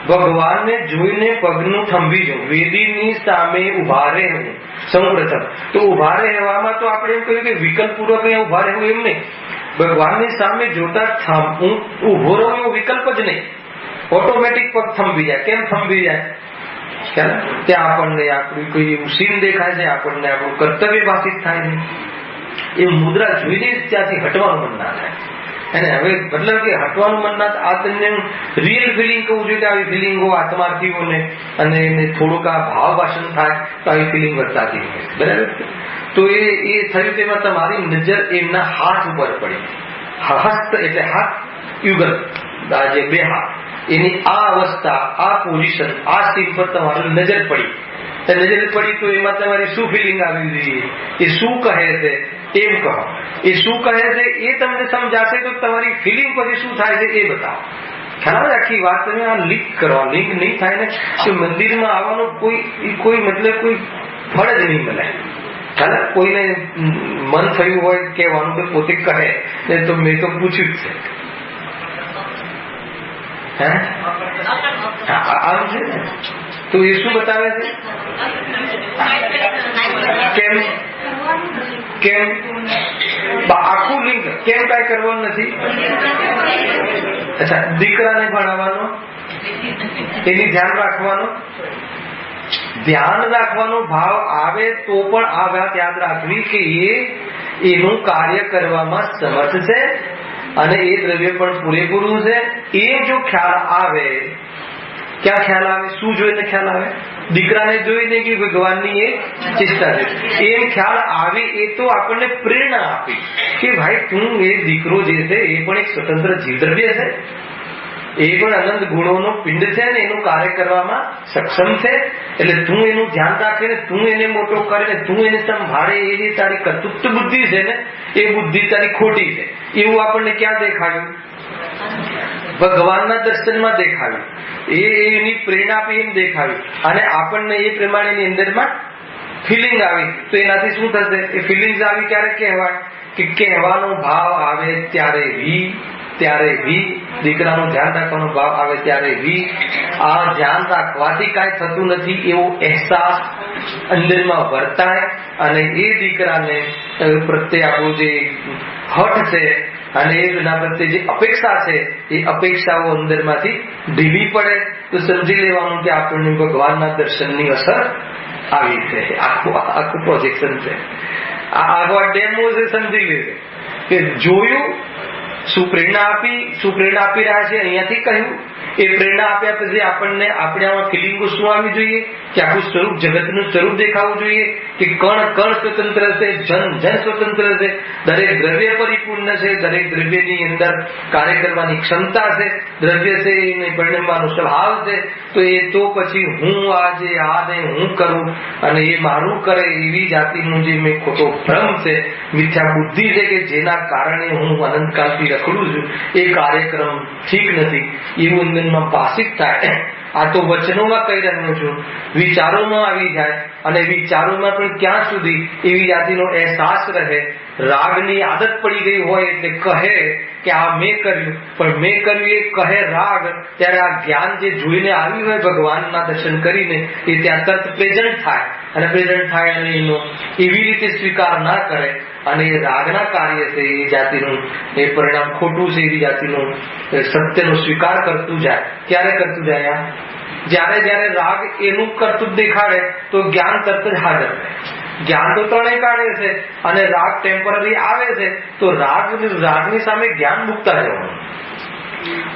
ભગવાનને જોઈને પગનું થંભી જવું, વેદીની સામે ઉભા રહેવું સૌ પ્રથમ. તો ઉભા રહેવામાં તો આપણે એમ કહ્યું કે વિકલ્પ પૂર્વક ઉભા રહેવું એમ નહીં. ભગવાનની સામે જોતા ઉભો રહો એવો વિકલ્પ જ નહીં, ઓટોમેટિક પગ થંભી જાય. કેમ થંભી જાય? ત્યાં આપણને આપણું કોઈ એવું સીન દેખાય છે, આપણને આપણું કર્તવ્ય ભાષિત થાય છે. એ મુદ્રા જોઈને ત્યાંથી હટવાનું મન ના થાય. અને હવે મતલબ કે હટવાનું મન ના થાય. આ તમને રિયલ ફિલિંગ કહું છું કે આવી ફિલિંગો આત્માર્થીઓને અને એને થોડુંક આ ભાવ ભાષણ થાય તો આવી ફિલિંગ વર્તાતી હોય. બરાબર. તો એ થયું તેમાં તમારી નજર એમના હાથ ઉપર પડી. હસ્ત એટલે હાથ, યુગલ આ જે બે હાથ એની આ અવસ્થા, આ પોઝિશન, આ સીન પર તમારી નજર પડી, તો એમાં તમારી શું ફિલિંગ આવી જોઈએ, એ શું કહે છે એમ કહો. એ શું કહે છે એ તમને સમજાશે તો તમારી ફિલિંગ પછી શું થાય છે એ બતાવો. ખ્યાલ આખી વાત તમે આ લિંક કરો. લિંક નહીં થાય ને તો મંદિરમાં આવવાનો કોઈ મતલબ કોઈ ફળ જ નહીં મળે. ખ્યાલ કોઈને મન થયું હોય કહેવાનું તો પોતે કહે ને, તો મેં તો પૂછ્યું જ છે. આમ છે ને, તો એ શું બતાવે છે? કેમ આખું લિંક કેમ કઈ કરવાનું નથી? અચ્છા, દીકરાને ભણાવવાનો, એની ધ્યાન રાખવાનો ભાવ આવે તો પણ આ વાત યાદ રાખવી કે એનું કાર્ય કરવામાં સમર્થ છે અને એ દ્રવ્ય પણ પૂરેપૂરું છે. એ જો ખ્યાલ આવે, ક્યાં ખ્યાલ આવે? શું જોઈને ખ્યાલ આવે? દીકરાને જોઈને કે ભગવાનની એ ચેષ્ટા છે એમ ખ્યાલ આવે. એ તો આપણને પ્રેરણા આપી કે ભાઈ તું એ દીકરો જે છે એ પણ એક સ્વતંત્ર જીવદ્રવ્ય છે, એ પણ અનંત ગુણોનો પિંડ છે ને એનું કાર્ય કરવામાં સક્ષમ છે. એટલે તું એનું ધ્યાન રાખે ને તું એને મોટો કરે ને તું એને સંભાળે, એ જે તારી કર્તૃત્વ બુદ્ધિ છે ને એ બુદ્ધિ તારી ખોટી છે. એવું આપણને ક્યાં દેખાયું? ભગવાનના દર્શનમાં દેખાયું. એની પ્રેરણા આપી એમ દેખાવી અને આપણને એ પ્રમાણેની અંદરમાં ફિલિંગ આવી. તો એનાથી શું થશે? એ ફિલિંગ્સ આવી ક્યારે કહેવાય? કે કહેવાનો ભાવ આવે ત્યારે વી, દીકરાનું ધ્યાન રાખવાનો ભાવ આવે ત્યારે વી. આ ધ્યાન રાખવાથી કાંઈ થતું નથી એવો અહેસાસ અંદરમાં વર્તાય અને એ દીકરાને પ્રત્યે આપણું જે હઠ છે અને એના પ્રત્યે જે અપેક્ષા છે એ અપેક્ષાઓ અંદરમાંથી ઢીલી પડે તો સમજી લેવાનું કે આપણને ભગવાનના દર્શનની અસર આવી છે. આખું પ્રોજેક્શન છે, આખો ડેમો છે. સમજી લેશે કે જોયું શું પ્રેરણા આપી રહ્યા છે. અહીંયાથી કહ્યું એ પ્રેરણા આપ્યા પછી આપણે આમાં ફિલિંગો શું આવી જોઈએ કે આખું સ્વરૂપ, જગતનું સ્વરૂપ દેખાવું જોઈએ કે કણ સ્વતંત્ર છે, જન સ્વતંત્ર છે, દરેક દ્રવ્ય પરિપૂર્ણ છે, દરેક દ્રવ્યની અંદર કાર્ય કરવાની ક્ષમતા છે, દ્રવ્ય છે એને પરિણમવાનો સ્વભાવ છે. તો એ તો પછી હું આને હું કરું અને એ મારું કરે એવી જાતિનું જે મેં ખોટો ભ્રમ છે, મિથ્યા બુદ્ધિ છે કે જેના કારણે હું અનંતકાળથી રખડું છું, એ કાર્યક્રમ ઠીક નથી એવું અંદરમાં ભાષિત થાય. આ તો વચનોમાં કહી રહ્યો છું, વિચારોમાં આવી જાય અને વિચારોમાં પણ ક્યાં સુધી એવી જાતિનો અહેસાસ રહે. રાગની આદત પડી ગઈ હોય એટલે કહે કે આ મેં કર્યું, પણ મેં કર્યું એ કહે રાગ. ત્યારે આ જ્ઞાન જે જોઈને આવ્યું હોય ભગવાનના દર્શન કરીને એ ત્યાં તરત પ્રેઝન્ટ થાય અને એનો એવી રીતે સ્વીકાર ના કરે અને એ રાગના કાર્ય છે એ જાતિનું એ પરિણામ ખોટું છે એવી જાતિનું સત્યનો સ્વીકાર કરતું જાય. ક્યારે કરતું જાય? જ્યારે રાગ એનું કરતું દેખાડે તો જ્ઞાન તરત જ હાજર રહે. જ્ઞાન તો ત્રણેય કાઢે છે અને રાગ ટેમ્પરરી આવે છે તો રાગની સામે જ્ઞાન મૂકતા જવાનું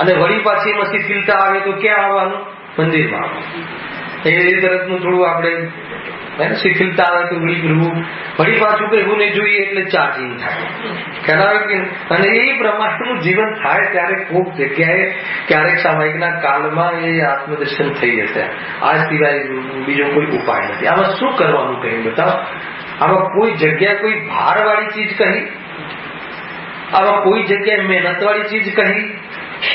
અને વળી પાછી એમાં શિથિલતા આવે તો ક્યાં આવવાનું? મંદિરમાં આવવાનું. એ તરફનું થોડું આપણે શિથિલતા આવે તો વળી પાછું કહેવું નહીં જોઈએ એટલે ચાર્જિંગ થાય. ખ્યાલ આવે કે? અને એ પ્રમાણનું જીવન થાય ત્યારે કોઈક જગ્યાએ ક્યારેક સામાયિકના કાળમાં એ આત્મદર્શન થઈ જશે. આ સિવાય બીજો કોઈ ઉપાય નથી. આમાં શું કરવાનું કહ્યું બતાવો? આમાં કોઈ જગ્યાએ કોઈ ભારવાળી ચીજ કહી, આમાં કોઈ જગ્યાએ મહેનત વાળી ચીજ કહી.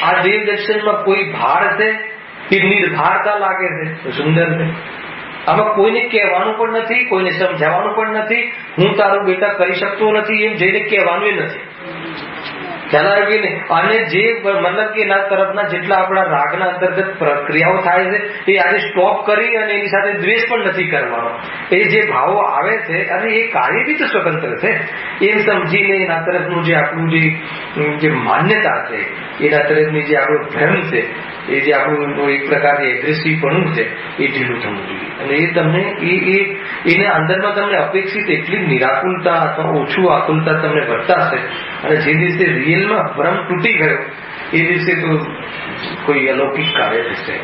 આ દેવ દર્શનમાં કોઈ ભાર છે કે નિર્ભારતા લાગે છે તો સુંદર છે. આમાં કોઈને કહેવાનું પણ નથી, કોઈને સમજાવવાનું પણ નથી. હું તારું બેટા કરી શકતો નથી એમ જઈને કહેવાનું એ નથી. ખ્યાલ આવી ને? અને જે મતલબ કે એના તરફના જેટલા આપણા રાગના અંતર્ગત પ્રક્રિયાઓ થાય છે એ આજે સ્ટોપ કરી અને એની સાથે દ્વેષ પણ નથી કરવાનો. એ જે ભાવો આવે છે અને એ કાર્ય બી તો સ્વતંત્ર છે એમ સમજીને એના તરફનું જે આપણું જે માન્યતા છે, એના તરફની જે આપણો ભ્રમ છે, એ જે આપણું એક પ્રકારની એગ્રેસિવપણું છે એ ઢીલું થવું જોઈએ. અને એ તમને એને અંદરમાં તમને અપેક્ષિત એટલી નિરાકુલતા અથવા ઓછું આકુલતા તમને વર્તાશે. અને જે દિવસે રિયલમાં ભ્રમ તૂટી ગયો એ દિવસે તો કોઈ અલૌકિક કાર્ય થશે.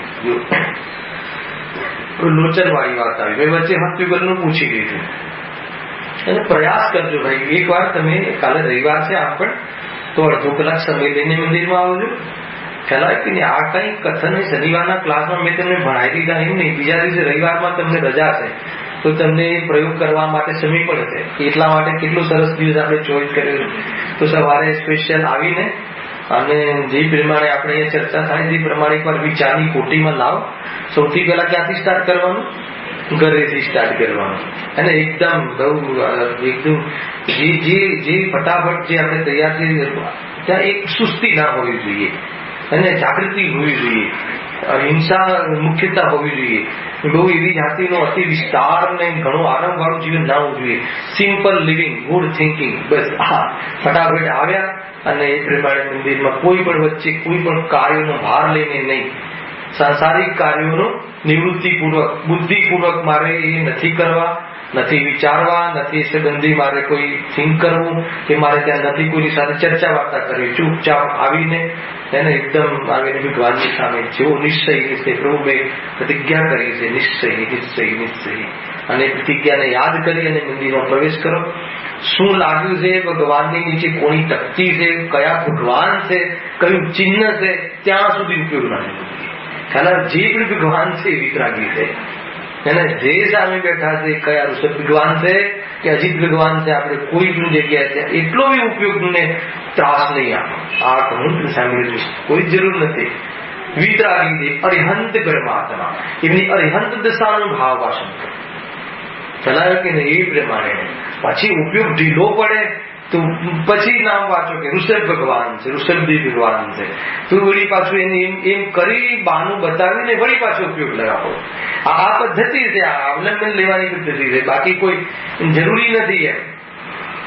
લોચન વાળી વાત આવી. મેં વચ્ચે હોસ્પિટલનું પૂછી લીધું અને પ્રયાસ કરજો ભાઈ. એક વાર તમે કાલે રવિવાર છે આમ પણ તો અડધો કલાક સમય લઈને મંદિરમાં આવજો. ખ્યાલ આવે કે નહીં? આ કઈ કથન શનિવારના ક્લાસમાં મેં તમને ભણાવી દીધા એમ નહીં, બીજા દિવસે રવિવારમાં તમને રજા છે તો તમને પ્રયોગ કરવા માટે સમય પડશે. એટલા માટે કેટલો સરસ દિવસ આપણે ચોઈસ કર્યો. તો સવારે સ્પેશિયલ આવીને અને જે પ્રમાણે આપણે અહીંયા ચર્ચા થાય તે પ્રમાણે એકવાર વિચારની કોટીમાં લાવો. સૌથી પહેલા ક્યાંથી સ્ટાર્ટ કરવાનું? ઘરેથી સ્ટાર્ટ કરવાનું. અને એકદમ જે ફટાફટ જે આપણે તૈયાર થઈ ત્યાં એક સુસ્તી ના હોવી જોઈએ અને જાગૃતિ હોવી જોઈએ, અહિંસા મુખ્યતા હોવી જોઈએ. બહુ એવી જાતિનો અતિ વિસ્તાર ને ઘણું આરામ વાળું જીવન ના હોવું જોઈએ. સિમ્પલ લિવિંગ, ગુડ થિંકિંગ, બસ હા ફટાફટ આવ્યા અને એ પ્રમાણે મંદિરમાં કોઈ પણ વચ્ચે કોઈ પણ કાર્યનો ભાર લઈને નહીં. સાંસારિક કાર્યોનો નિવૃત્તિપૂર્વક બુદ્ધિપૂર્વક મારે એ નથી કરવા, નથી વિચારવા, નથી સંબંધી મારે કોઈ થિંક કરવું કે મારે ત્યાં નથી કોઈની સાથે ચર્ચા વાર્તા કરવી. ચૂપચાપ આવીને એને એકદમ આવીને ભગવાનની સામે જેવો નિશ્ચય નિશ્ચય પ્રભુએ પ્રતિજ્ઞા કરી છે, નિશ્ચય નિશ્ચય નિશ્ચય, અને પ્રતિજ્ઞાને યાદ કરી અને મંદિરમાં પ્રવેશ કરો. શું લાગ્યું છે? ભગવાનની નીચે કોની તકતી છે, કયા ભગવાન છે, કયું ચિહ્ન છે, ત્યાં સુધી ઉપયોગ ના લેવો જોઈએ. જે પણ ભગવાન છે એ વિતરાગી છે. એને જે સામે બેઠા છે કયા ઋષભ ભગવાન છે કે અજીત ભગવાન છે, આપણે કોઈ પણ જગ્યાએ છે એટલો બી ઉપયોગને ત્રાસ નહીં આપો. આ ઘણું સાંભળ્યું, કોઈ જરૂર નથી. વિતરાગી દે અરિહંત પરમાત્મા, એમની અરિહંત દશાનો ભાવ વાસન કરો. ચલાવે કે નહીં એ પ્રમાણે. પછી ઉપયોગ ઢીલો પડે તો પછી નામ વાંચો કે ઋષભ ભગવાન છે, ઋષભદેવ ભગવાન છે, તો વળી પાછું એને એમ કરી બાનું બતાવીને વળી પાછો ઉપયોગ લગાવો. આ પદ્ધતિ છે, આ અવલંબન લેવાની પદ્ધતિ છે, બાકી કોઈ જરૂરી નથી. એમ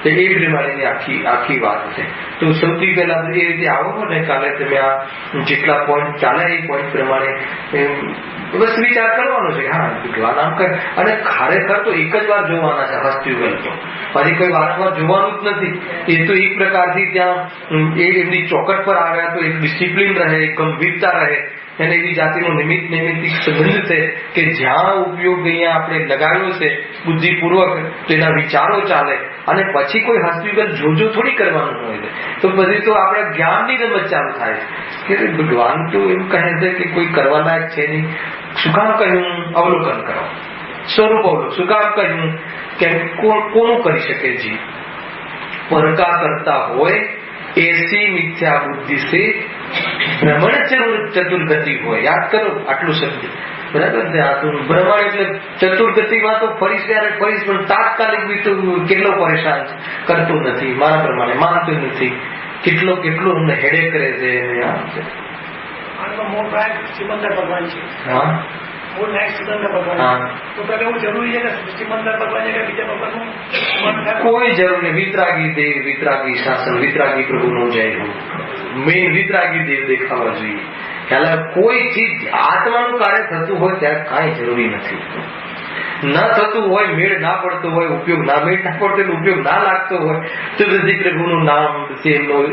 એ પ્રમાણેની આખી વાત છે. તો સૌથી પહેલા એ રીતે આવો ને કાલે તમે આ જેટલા પોઈન્ટ ચાલે એ પોઈન્ટ પ્રમાણે બસ વિચાર કરવાનો છે. હા ભગવાન આમ કરે, અને ખરેખર તો એક જ વાર જોવાના છે હસ્તયુગલ, તો પછી કોઈ વારંવાર જોવાનું જ નથી. એ તો એક પ્રકારથી ત્યાં એમની ચોકટ પર આવ્યા તો એક ડિસિપ્લિન રહે, એક ગંભીરતા રહે, એને એવી જાતિનો નૈમિત્તિક સંબંધ છે કે જ્યાં ઉપયોગ અહીંયા આપણે લગાવ્યો છે બુદ્ધિપૂર્વક તો એના વિચારો ચાલે. અને પછી કોઈ હસ્તયુગલ જોજો થોડી કરવાનું હોય તો પછી તો આપણે જ્ઞાનની રમત ચાલુ થાય કે ભગવાન તો એવું કહે છે કે કોઈ કરવા લાયક છે નહીં. શું કામ કહ્યું? અવલોકન કરો, સ્વરૂપ અવલોકન. શું કામ કહ્યું? કે કોનું કરી શકે? જી પરકા કરતા હોય એસી મિથ્યા બુદ્ધિ से ભ્રમણ ચતુર્ગતિ હોય. યાદ કરો આટલું શબ્દ, બરાબર છે? આ તો ભ્રમણ એટલે ચતુર્ગતિમાં તો ફરીશ ત્યારે ફરીશ, પણ તાત્કાલિક બી તો કેટલો પરેશાન કરતો નથી. મારા પ્રમાણે માનતો નથી, કેટલો અમને હેડેક કરે છે. કોઈ જરૂર નહીં. વિતરાગી દેવ, વિતરાગી શાસન, વિતરાગી પ્રભુનો જય હો. મેન વિતરાગી દેવ દેખાવા જોઈએ. ખ્યાલ કોઈ ચીજ આત્માનું કાર્ય થતું હોય ત્યારે કાંઈ જરૂરી નથી. ન થતું હોય, મેળ ના પડતો હોય, મેળ ના પડતો ઉપયોગ ના લાગતો હોય તો પછી પ્રભુનું નામ,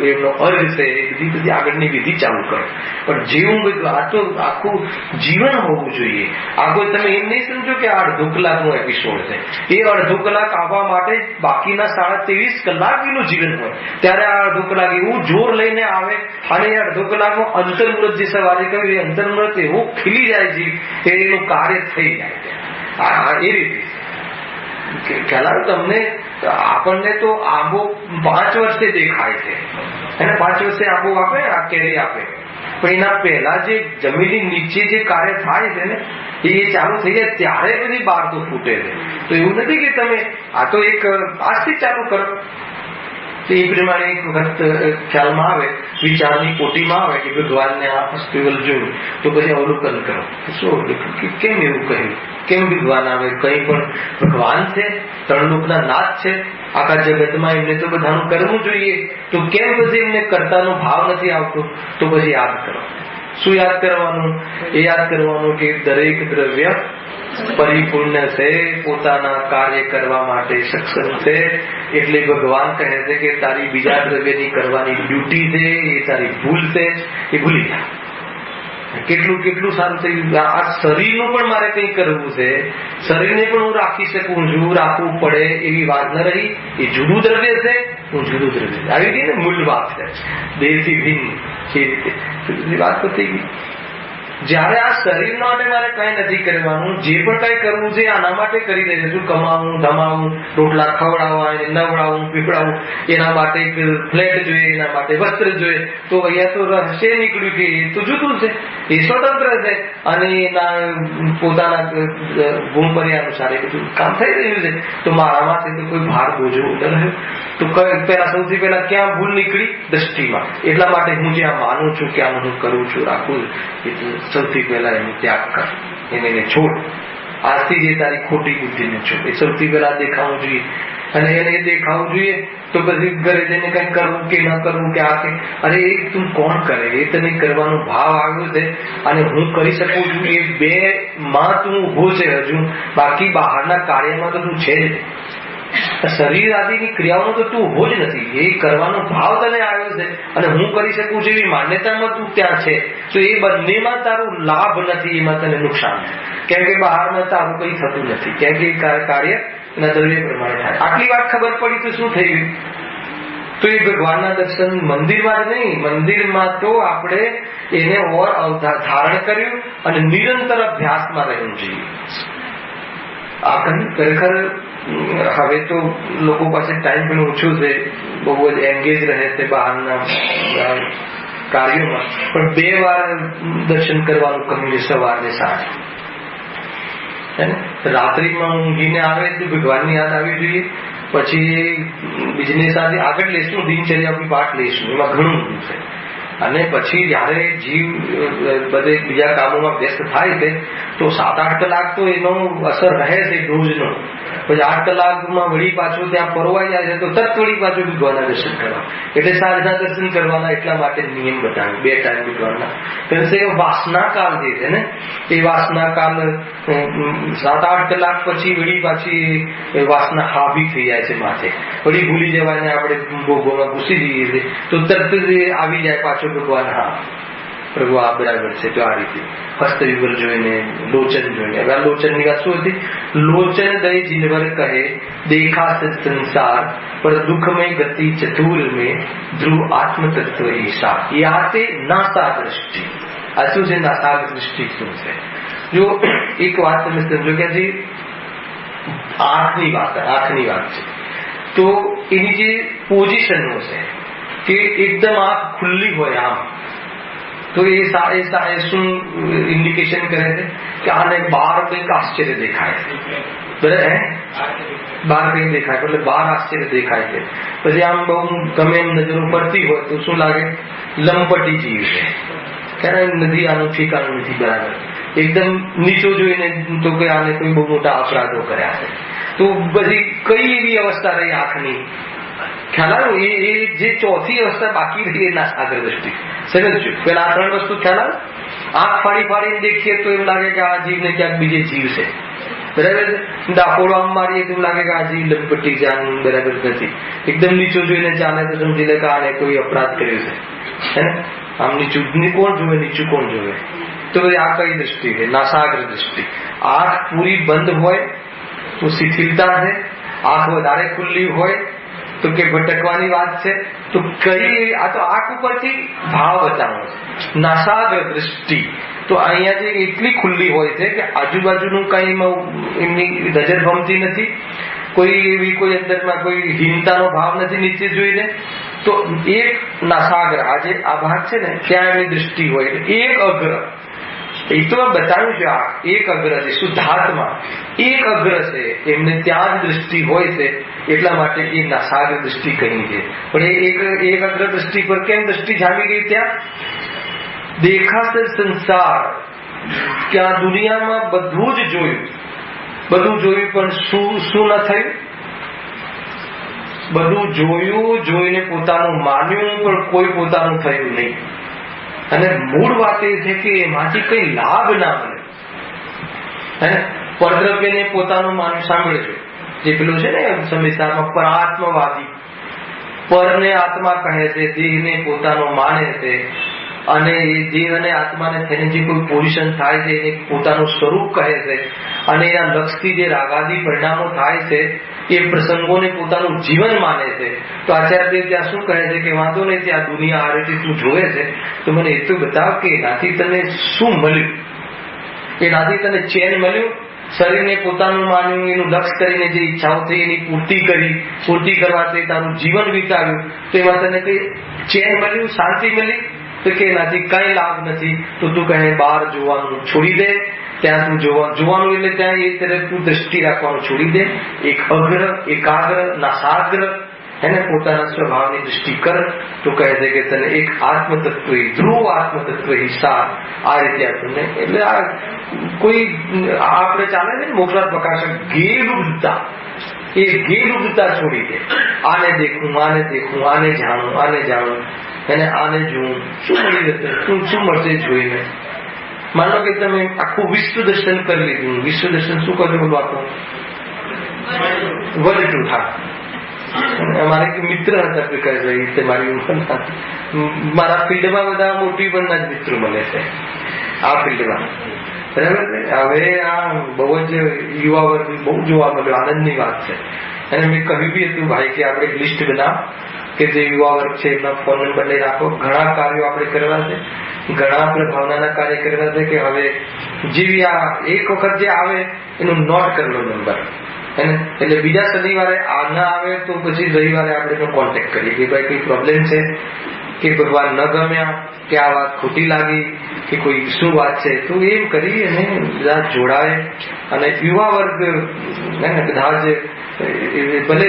એમનો અર્થ છે, બધી આગળની વિધિ ચાલુ કરો. પણ જેવું આ તો આખું જીવન હોવું જોઈએ. આખું તમે એમ નહીં સમજો કે આ અડધો કલાકનો એપિસોડ છે. એ અડધો કલાક આવવા માટે બાકીના 23.5 કલાક એનું જીવન હોય, ત્યારે આ અડધો કલાક એવું જોર લઈને આવે અને એ અડધો કલાકનો અંતર્મુહૂર્ત જે સવારે કહ્યું એ અંતર્મુહૂર્ત એવું ખીલી જાય છે કે એનું કાર્ય થઈ જાય છે. એ રીતે ખ્યાલ તમને આપણને તો આંબો 5 વર્ષે દેખાય છે, અને 5 વર્ષે આંબો આપે, આ કેરી આપે, પણ એના પહેલા જે જમીનની નીચે જે કાર્ય થાય છે ને એ ચાલુ થઈ જાય ત્યારે બધી બહાર તો ફૂટે છે. તો એવું નથી કે તમે આ તો એક આજથી ચાલુ કરો. તો એ પ્રમાણે એક વખત ખ્યાલમાં આવે, વિચારની કોટીમાં આવે કે ભગવાનને આ ફેસ્ટિવલ જોયું તો પછી અવલોકન કરો. શું કેમ એવું કહ્યું? કેમ ભગવાન આવે? કંઈ પણ ભગવાન છે, 3 લોકના નાથ છે, આખા જગતમાં એમને તો બધાનું કરવું જોઈએ, તો કેમ પછી એમને કરતાનો ભાવ નથી આવતો? તો પછી યાદ કરો. શું યાદ કરવાનું? એ યાદ કરવાનું કે દરેક દ્રવ્ય પરિપૂર્ણ છે, પોતાના કાર્ય કરવા માટે સક્ષમ છે. એટલે ભગવાન કહે છે કે તારી બીજા દ્રવ્યની કરવાની ડ્યુટી છે, એ તારી ભૂલ છે, એ ભૂલી જા. કેટલું કેટલું સારું થયું. આ શરીરનું પણ મારે કંઈ કરવું છે, શરીરને પણ હું રાખી શકું છું, રાખવું પડે એવી વાત ન રહી. એ જુદું દ્રવ્ય છે, હું જુદું દ્રવ્ય. આવી ગઈ ને મૂળ વાત છે, દેહથી ભિન્ન એ રીતે વાત પતી ગઈ. જયારે આ શરીર માટે મારે કઈ નથી કરવાનું, જે પણ કઈ કરવું છે આના માટે કરી દે છું. કમાવું, ધમાવું, રોટલા ખવડાવવા, નવડાવું, પીવડાવું, એના માટે ફ્લેટ જોઈએ, એના માટે વસ્ત્ર જોઈએ. તો અહીંયા તો રહસ્ય નીકળ્યું કે એ તો જુદું છે, એ સ્વતંત્ર છે અને એના પોતાના ગુણ પર્યા અનુસાર એ બધું કામ થઈ રહ્યું છે. તો મારામાંથી તો કોઈ ભાર બોજો ન રહ્યો. તો પેલા સૌથી પહેલા ક્યાં ભૂલ નીકળી? દ્રષ્ટિમાં. એટલા માટે હું જ્યાં માનું છું કે આનું હું કરું છું, રાખું છું, સૌથી પહેલા એનો ત્યાગ કર, એને છોડ. આજથી જે તારી ખોટી બુદ્ધિને છોડ. એ સૌથી પહેલા દેખાવું જોઈએ. અને એને દેખાવું જોઈએ તો પછી ઘરે જઈને કઈ કરવું કે ન કરવું કે આ કે અરે એ તું કોણ કરે? એ તને કરવાનો ભાવ આવ્યો છે અને હું કરી શકું છું. એ બે માં તું ઉભો છે હજુ. બાકી બહારના કાર્યમાં તો તું છે જ. શરીર આદિની ક્રિયાઓનો તો તું ઉભો જ નથી. એ કરવાનો ભાવ તને આવ્યો છે અને હું કરી શકું છું એવી માન્યતામાં તું ત્યાં છે. તો એ બંનેમાં તારું લાભ નથી, એમાં તને નુકસાન છે. કેમ કે બહારમાં તારું કઈ થતું નથી. કેમ કે કાર્ય એના દ્રવ્ય પ્રમાણે થાય. આટલી વાત ખબર પડી તો શું થઈ ગયું? તો એ ભગવાનના દર્શન મંદિરમાં જ નહીં, મંદિરમાં તો આપણે એને ઓર ધારણ કર્યું અને નિરંતર અભ્યાસમાં રહેવું જોઈએ. આ ખરેખર હવે તો લોકો પાસે ટાઈમ પણ ઓછું છે, બહુ જ એંગેજ રહે છે બહારના કાર્યોમાં. પણ 2 વાર દર્શન કરવાનું કહ્યું છે, સવારને સાંજ. રાત્રિમાં ઊંઘીને આવે તો ભગવાનની યાદ આવી જોઈએ. પછી બિઝનેસ આદિ આગળ લેશું, દિનચર્યા પાઠ લેશું, એમાં ઘણું છે. અને પછી જયારે જીવ બધે બીજા કામોમાં વ્યસ્ત થાય છે તો 7-8 કલાક તો એનો અસર રહે છે રોજનો. પછી 8 કલાકમાં વળી પાછું ત્યાં પરવાઈ જાય છે તો તરત વળી પાછું ભગવાનના દર્શન કરવા. એટલે સાંજના દર્શન કરવાના એટલા માટે નિયમ બતાવ્યો, 2 ટાઈમ ભગવાનના. કારણ વાસના કાળ જે છે ને, એ વાસના કાળ 7-8 કલાક પછી વળી પાછી વાસના હાવી થઈ જાય છે માથે. વળી ભૂલી જવાને આપણે ભોગોમાં ઘૂસી જઈએ છીએ તો તરત જ આવી જાય પાછો ભગવાન. હા પ્રભુ આ બરાબર છે. તો આ રીતે હસ્તવિવર જોઈને, લોચન જોઈને. હવે આ લોચન ની વાત શું હતી? લોચન દય જીનવર કહે દેખા સંસાર પર દુઃખ में गति चतुर में ध्रुव आत्म तत्व ईशा याते नासा दृष्टि. આ શું છે? નાસા દૃષ્ટિ શું છે? જો એક વાત તમે સમજો કે જે આંખની વાત છે તો એની જે પોઝિશનો છે કે એકદમ આંખ ખુલ્લી હોય આમ, તો એ શું ઇન્ડિકેશન કરે છે કે આને બહાર કંઈક આશ્ચર્ય દેખાય છે. બરાબર? બહાર કંઈક દેખાય એટલે બહાર આશ્ચર્ય દેખાય છે. પછી આમ બહુ ગમે એમ નજરો પડતી હોય તો શું લાગે? લંપટી જીવ છે. કારણ નથી, આનું ઠીકાણું નથી બરાબર. એકદમ નીચો જોઈને તો કે આને કોઈ બહુ મોટા અપરાધો કર્યા છે. તો બધી કઈ એવી અવસ્થા રહી આંખની? ખ્યાલ આવ્યો? એ જે ચોથી અવસ્થા બાકી રહી એ નાસાગ્ર દ્રષ્ટિ. સમજજો, પેલા આ 3 વસ્તુ ખ્યાલ આવે. આંખ ફાડીને દેખીએ તો એમ લાગે કે આ જીવને ક્યાંક બીજે જીવ છે. બરાબર? ડાકોડો આમ મારીએ તો એમ લાગે કે આ જીવ લંપટી છે, આનું બરાબર નથી. એકદમ નીચો જોઈને ચાલે તો સમજી લે કે આને કોઈ અપરાધ કર્યો છે. હે ને? આમ નીચું કોણ જોવે? નીચું કોણ જોવે? તો આ કઈ દ્રષ્ટિ છે? નાસાગ્ર દ્રષ્ટિ. આંખ પૂરી બંધ હોય તો શિથિલતા છે. આંખ વધારે ખુલ્લી હોય તો કે ભટકવાની વાત છે. તો કઈ આ તો આંખ ઉપરથી ભાવ બતાવો. નાસાગ્ર દ્રષ્ટિ તો અહીંયા જે એટલી ખુલ્લી હોય છે કે આજુબાજુનું કઈ એમની નજર ગમતી નથી. કોઈ એવી કોઈ અંદરમાં કોઈ હીનતાનો ભાવ નથી નીચે જોઈને. તો એક નાસાગ્ર, આજે આ ભાગ છે ને ત્યાં એમની દ્રષ્ટિ હોય. એક અગ્ર, એ તો બતાવ્યું છે. આ એક અગ્ર છે શુદ્ધાત્મા, એક અગ્ર છે એમને ત્યાં જ દ્રષ્ટિ હોય છે. એટલા માટે એ નાસાગ્ર દ્રષ્ટિ કહી છે. પણ એક અગ્ર દ્રષ્ટિ પર કેમ દ્રષ્ટિ જામી ગઈ? ત્યાં દેખાશે સંસાર, કે આ દુનિયામાં બધું જ જોયું, બધું જોયું પણ શું ન થયું? બધું જોયું, જોઈને પોતાનું માન્યું પણ કોઈ પોતાનું થયું નહીં. અને મૂળ વાત એ છે કે એમાંથી કઈ લાભ ના મળે. પરદ્રવ્યને પોતાનું માન્યું. સાંભળજો, જે પેલું છે ને સંવિધાનમાં પરાત્મવાદી, પરને આત્મા કહે છે, દેહને પોતાનો માને છે અને એ દેહ અને આત્માને થઈને જે કોઈ પોઝિશન થાય છે એને પોતાનું સ્વરૂપ કહે છે, અને એના લક્ષથી જે રાગાદી પરિણામો થાય છે એ પ્રસંગોને પોતાનું જીવન માને છે. તો આચાર્યદેવ ત્યાં શું કહે છે કે વાંધો નહીં, ત્યાં દુનિયા આ રીતે તું જોવે છે તો મને એટલું બતાવ કે એનાથી તને શું મળ્યું, એનાથી તને ચેન મળ્યું, શરીરને પોતાનું માન્યું, એનું લક્ષ કરીને જે ઈચ્છાઓ થઈ એની પૂર્તિ કરવાથી તારું જીવન વિતાવ્યું, તો એમાં તને કઈ ચેન મળ્યું, શાંતિ મળી? તો કે એનાથી કઈ લાભ નથી. તો તું કહે બહાર જોવાનું છોડી દે, ત્યાં તું જોવાનું એટલે ત્યાં એ તરફ તું દ્રષ્ટિ રાખવાનું છોડી દે, એક અગ્ર એકાગ્ર નાસાગ્ર એને પોતાના સ્વભાવની દૃષ્ટિ કર. તો કહે છે કે તને એક આત્મતત્વ, ધ્રુવ આત્મતત્વ હિસ્સા આ રીતે આપણને, એટલે આ કોઈ આપણે ચાલે છે ને મોક્ષનાથ પ્રકાશક ગેલુડતા, એ ગેલુડતા છોડી દે. આને દેખું, આને દેખું, આને જાણું અને આને જોઉં, શું મળી જશે, શું મળશે જોઈને? માનો કે તમે આખું વિશ્વ દર્શન કરી લીધું. વિશ્વ દર્શન શું કર્યું બોલો આખું? World two. હા, અમારે એક મિત્ર હતા પ્રકાશભાઈ, મારી ઉંમરના, મારા ફિલ્ડમાં બધા મોટી ઉંમરના જ મિત્રો મળે છે આ ફિલ્ડમાં, બરાબર છે. હવે આ બહુ જ યુવા વર્ગ બહુ જોવા મળ્યો, આનંદની વાત છે. અને મેં કહ્યું બી હતું ભાઈ કે આપણે એક લિસ્ટ બનાવ કે જે યુવા વર્ગ છે એમના ફોન નંબર લઈ રાખો. ઘણા કાર્યો આપણે કરવા છે, ઘણા આપણે ભાવનાના કાર્ય કરવા છે કે હવે જેવી આ એક વખત જે આવે એનું નોટ કરેલો નંબર, એટલે બીજા શનિવારે આ ના આવે તો પછી રવિવારે આપણે એનો કોન્ટેક્ટ કરીએ કે ભાઈ કોઈ પ્રોબ્લેમ છે, કે ભગવાન ન ગમ્યા, કે આ વાત ખોટી લાગી, કે કોઈ શું વાત છે. તો એમ કરી અને બધા જોડાય. અને યુવા વર્ગ બધા જ ભલે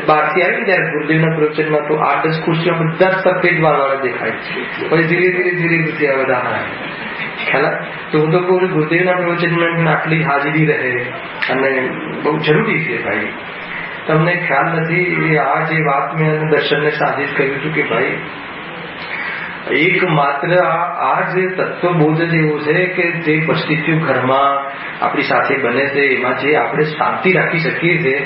બહારથી આવી ત્યારે ગુરુદેવના પ્રવચનમાં તો 8-10 ખુરશીઓ બધા જ સફેદ વાળા દેખાય છે, પછી ધીરે ધીરે બધા ખ્યાલ. તો હું તો કહું ગુરુદેવના પ્રવચનમાં આટલી હાજરી રહે અને બહુ જરૂરી છે ભાઈ. તમને ખ્યાલ નથી આ જે વાત મેં દર્શનને સાધિત કર્યું હતું કે ભાઈ એક માત્ર આ જે તત્વબોધ જ એવું છે કે જે પરિસ્થિતિઓ ઘરમાં આપણી સાથે બને છે એમાં જે આપણે શાંતિ રાખી શકીએ છીએ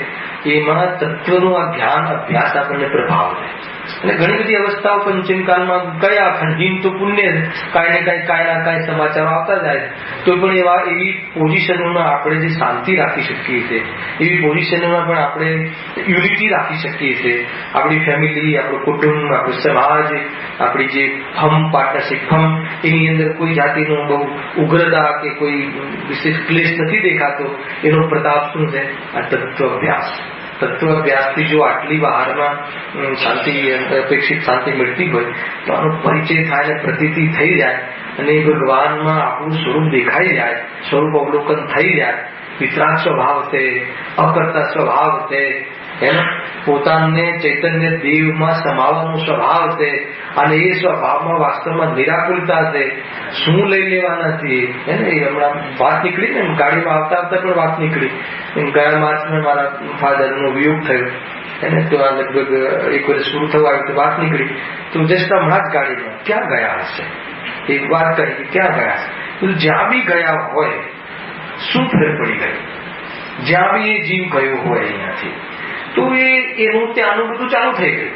એમાં તત્વનું આ જ્ઞાન અભ્યાસ આપણને પ્રભાવ છે. અને ઘણી બધી અવસ્થાઓ પંચમકાલમાં કયા ખંડીન તો પુણ્ય કાંઈ ને કાંઈ સમાચારો આવતા જાય, તો પણ એવી પોઝિશનોમાં આપણે જે શાંતિ રાખી શકીએ છીએ, એવી પોઝિશનોમાં પણ આપણે યુનિટી રાખી શકીએ છીએ. આપણી ફેમિલી, આપણું કુટુંબ, આપણો સમાજ, આપણી જે પાર્ટનરશિપ એની અંદર કોઈ જાતિનો બહુ ઉગ્રતા કે કોઈ વિશેષ ક્લેશ નથી દેખાતો. એનો પ્રતાપ શું છે? આ તત્વઅભ્યાસથી જો આટલી બહારમાં શાંતિ, અપેક્ષિત શાંતિ મળતી હોય તો આનો પરિચય થાય અને પ્રતીતિ થઈ જાય અને ભગવાનમાં આપણું સ્વરૂપ દેખાઈ જાય, સ્વરૂપ અવલોકન થઈ જાય. વિતરાગ સ્વભાવ છે, અકર્તા સ્વભાવ છે, પોતાને ચૈતન્ય દેવમાં સમાવવાનો સ્વભાવ છે, અને એ સ્વભાવમાં વાસ્તવમાં નિરાકુલતા છે. શું લઈ લેવાના છીએ હમણાં વાત નીકળી ને, ગાડીમાં આવતા પણ વાત નીકળી. ગયા માર્ચમાં મારા ફાધરનો વિયોગ થયો એને, તો આ લગભગ 1 વર્ષ પૂરું થવા આવ્યું તો વાત નીકળી. તો જસ્ટ હમણાં જ ગાડીમાં ક્યાં ગયા હશે એક વાત કહી, ક્યાં ગયા હશે? જ્યાં બી ગયા હોય શું ફેર પડી ગયો, જ્યાં બી એ જીવ ગયો હોય અહીંયાથી, તો એનું ત્યાંનું બધું ચાલુ થઈ ગયું.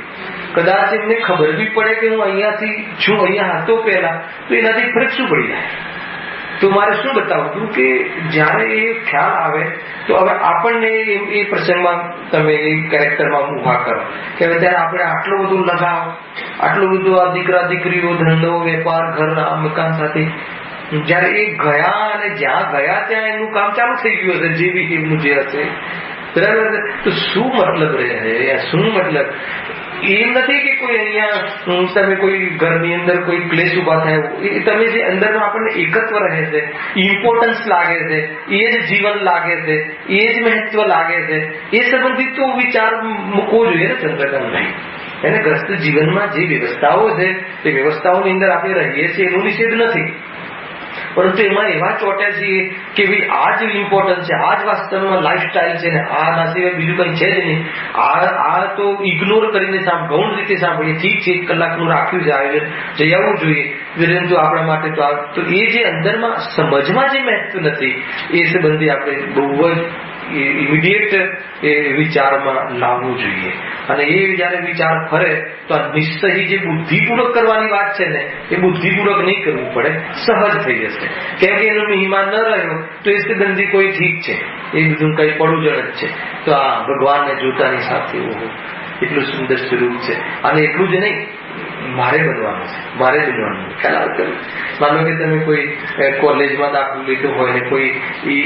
કદાચ એમને ખબર બી પડે કે હું અહીંયાથી છું, અહીંયા હતો પહેલા, તો એનાથી ફરક શું પડી જાય? તો મારે શું બતાવું હતું કે જયારે એ ખ્યાલ આવે તો હવે આપણને એ પ્રસંગમાં તમે એ કેરેક્ટરમાં ઉભા કરો કે હવે ત્યારે આપણે આટલું બધું લગાવ, આટલું બધું આ દીકરા દીકરીઓ, ધંધો, વેપાર, ઘર, મકાન સાથે જયારે એ ગયા અને જ્યાં ગયા ત્યાં એમનું કામ ચાલુ થઈ ગયું હશે, જે બી એમનું જે હશે, બરાબર. તો શું મતલબ રહે? શું મતલબ? એમ નથી કે કોઈ અહીંયા તમે કોઈ ઘરની અંદર કોઈ ક્લેશ ઉભા થાય, એ તમે જે અંદરનો આપણને એકત્વ રહે છે, ઇમ્પોર્ટન્સ લાગે છે, એ જ જીવન લાગે છે, એ જ મહત્વ લાગે છે, એ સંબંધિત તો વિચાર મૂકવો જોઈએ ને ચંદ્રકાંતભાઈ. એને ગ્રસ્ત જીવનમાં જે વ્યવસ્થાઓ છે એ વ્યવસ્થાઓની અંદર આપણે રહીએ છીએ એનો નિષેધ નથી, પરંતુ એમાં એવા ચોટ્યા છીએ કે ભાઈ આ જ ઇમ્પોર્ટન્ટ છે, આ જ વાસ્તવમાં લાઈફસ્ટાઈલ છે ને આ ના સિવાય બીજું કઈ છે જ નહીં. આ તો ઇગ્નોર કરીને ગૌણ રીતે સાંભળીએ, ઠીક છે 1 કલાકનું રાખ્યું છે આયોજન, જઈ આવવું જોઈએ, પરંતુ આપણા માટે તો એ જે અંદરમાં સમજમાં જે મહત્વ નથી એ સંબંધી આપણે બહુ જ ઇમિડિયેટ એ વિચારમાં લાવવું જોઈએ. અને એ જયારે વિચાર ફરે તો આ નિશ્ચય જે બુદ્ધિપૂર્વક કરવાની વાત છે ને એ બુદ્ધિપૂર્વક નહીં કરવું પડે, સહજ થઈ જશે. કેમ કે એનો મહિમા ન રહ્યો તો એ સિદ્ધંધી કોઈ ઠીક છે, એ બધું કઈ પડુજણ જ છે. તો આ ભગવાનને જોતાની સાથે એટલું સુંદર સ્વરૂપ છે. અને એટલું જ નહીં, મારે બનવાનું છે, મારે બનવાનું. ખ્યાલ આવતો માનો કે તમે કોઈ કોલેજમાં દાખલ લીધું હોય ને કોઈ